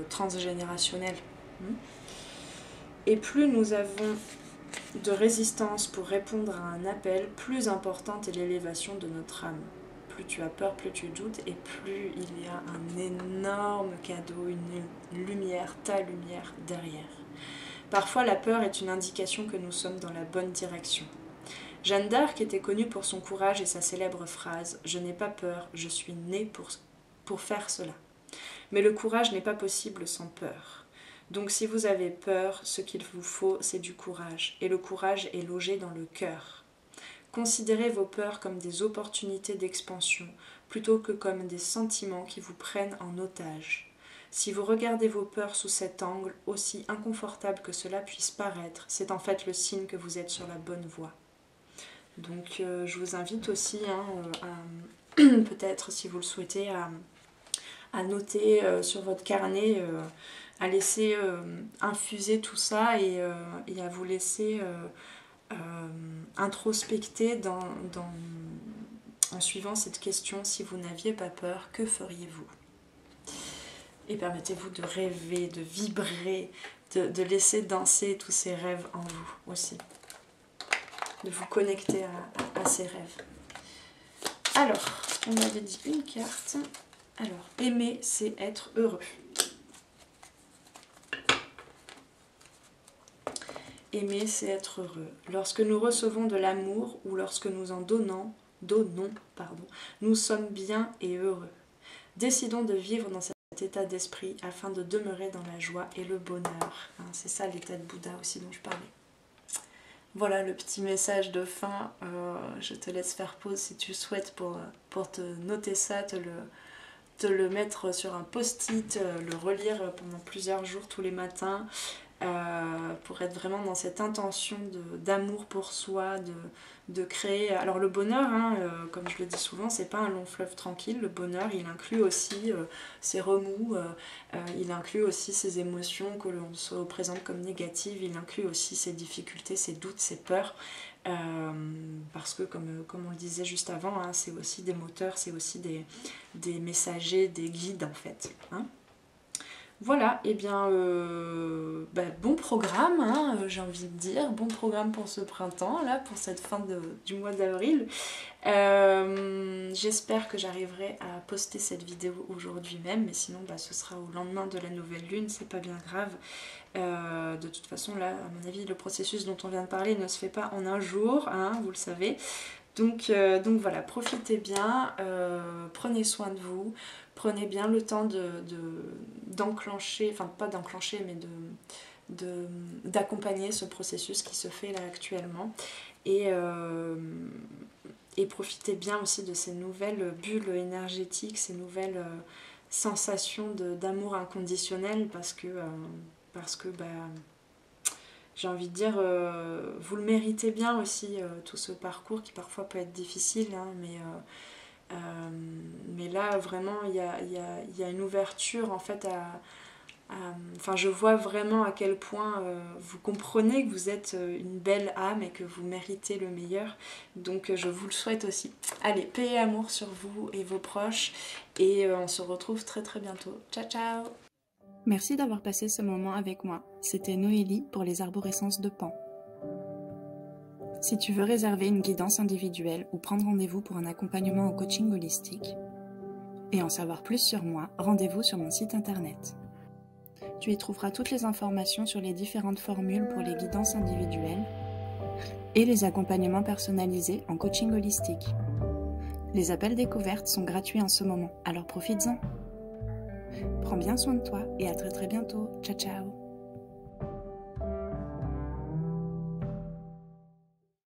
transgénérationnelles. Et plus nous avons de résistance pour répondre à un appel, plus importante est l'élévation de notre âme. Plus tu as peur, plus tu doutes, et plus il y a un énorme cadeau, une lumière, ta lumière derrière. Parfois la peur est une indication que nous sommes dans la bonne direction. Jeanne d'Arc était connue pour son courage et sa célèbre phrase « Je n'ai pas peur, je suis née pour faire cela ». Mais le courage n'est pas possible sans peur. Donc si vous avez peur, ce qu'il vous faut, c'est du courage. Et le courage est logé dans le cœur. Considérez vos peurs comme des opportunités d'expansion, plutôt que comme des sentiments qui vous prennent en otage. Si vous regardez vos peurs sous cet angle, aussi inconfortable que cela puisse paraître, c'est en fait le signe que vous êtes sur la bonne voie. Donc je vous invite aussi, peut-être si vous le souhaitez, à noter sur votre carnet, à laisser infuser tout ça et à vous laisser introspecter en suivant cette question. Si vous n'aviez pas peur, que feriez-vous? Et permettez-vous de rêver, de vibrer, de laisser danser tous ces rêves en vous aussi. De vous connecter à ces rêves. Alors, on avait dit une carte. Alors, aimer, c'est être heureux. Aimer, c'est être heureux. Lorsque nous recevons de l'amour ou lorsque nous en donnons, nous sommes bien et heureux. Décidons de vivre dans cet état d'esprit afin de demeurer dans la joie et le bonheur. Hein, c'est ça l'état de Bouddha aussi dont je parlais. Voilà le petit message de fin. Je te laisse faire pause si tu souhaites pour te noter ça, te le mettre sur un post-it, le relire pendant plusieurs jours tous les matins. Pour être vraiment dans cette intention d'amour pour soi, de créer... Alors le bonheur, hein, comme je le dis souvent, c'est pas un long fleuve tranquille. Le bonheur, il inclut aussi ses remous, il inclut aussi ses émotions que l'on se représente comme négatives, il inclut aussi ses difficultés, ses doutes, ses peurs. Parce que comme on le disait juste avant, hein, c'est aussi des moteurs, c'est aussi des messagers, des guides en fait. Hein. Voilà, et bien bon programme, hein, j'ai envie de dire, bon programme pour ce printemps, là, pour cette fin du mois d'avril. J'espère que j'arriverai à poster cette vidéo aujourd'hui même, mais sinon ce sera au lendemain de la nouvelle lune, c'est pas bien grave. De toute façon, là, à mon avis, le processus dont on vient de parler ne se fait pas en un jour, hein, vous le savez. Donc voilà, profitez bien, prenez soin de vous, prenez bien le temps d'enclencher, enfin pas d'enclencher, mais d'accompagner ce processus qui se fait là actuellement. Et profitez bien aussi de ces nouvelles bulles énergétiques, ces nouvelles sensations d'amour inconditionnel, parce que j'ai envie de dire, vous le méritez bien aussi, tout ce parcours qui parfois peut être difficile, hein, mais là vraiment il y a une ouverture en fait enfin je vois vraiment à quel point vous comprenez que vous êtes une belle âme et que vous méritez le meilleur, donc je vous le souhaite aussi. Allez, paix et amour sur vous et vos proches, et on se retrouve très très bientôt. Ciao ciao. Merci d'avoir passé ce moment avec moi. C'était Noélie pour les arborescences de Pan. Si tu veux réserver une guidance individuelle ou prendre rendez-vous pour un accompagnement au coaching holistique et en savoir plus sur moi, rendez-vous sur mon site internet. Tu y trouveras toutes les informations sur les différentes formules pour les guidances individuelles et les accompagnements personnalisés en coaching holistique. Les appels découvertes sont gratuits en ce moment, alors profites-en. Prends bien soin de toi et à très très bientôt. Ciao ciao.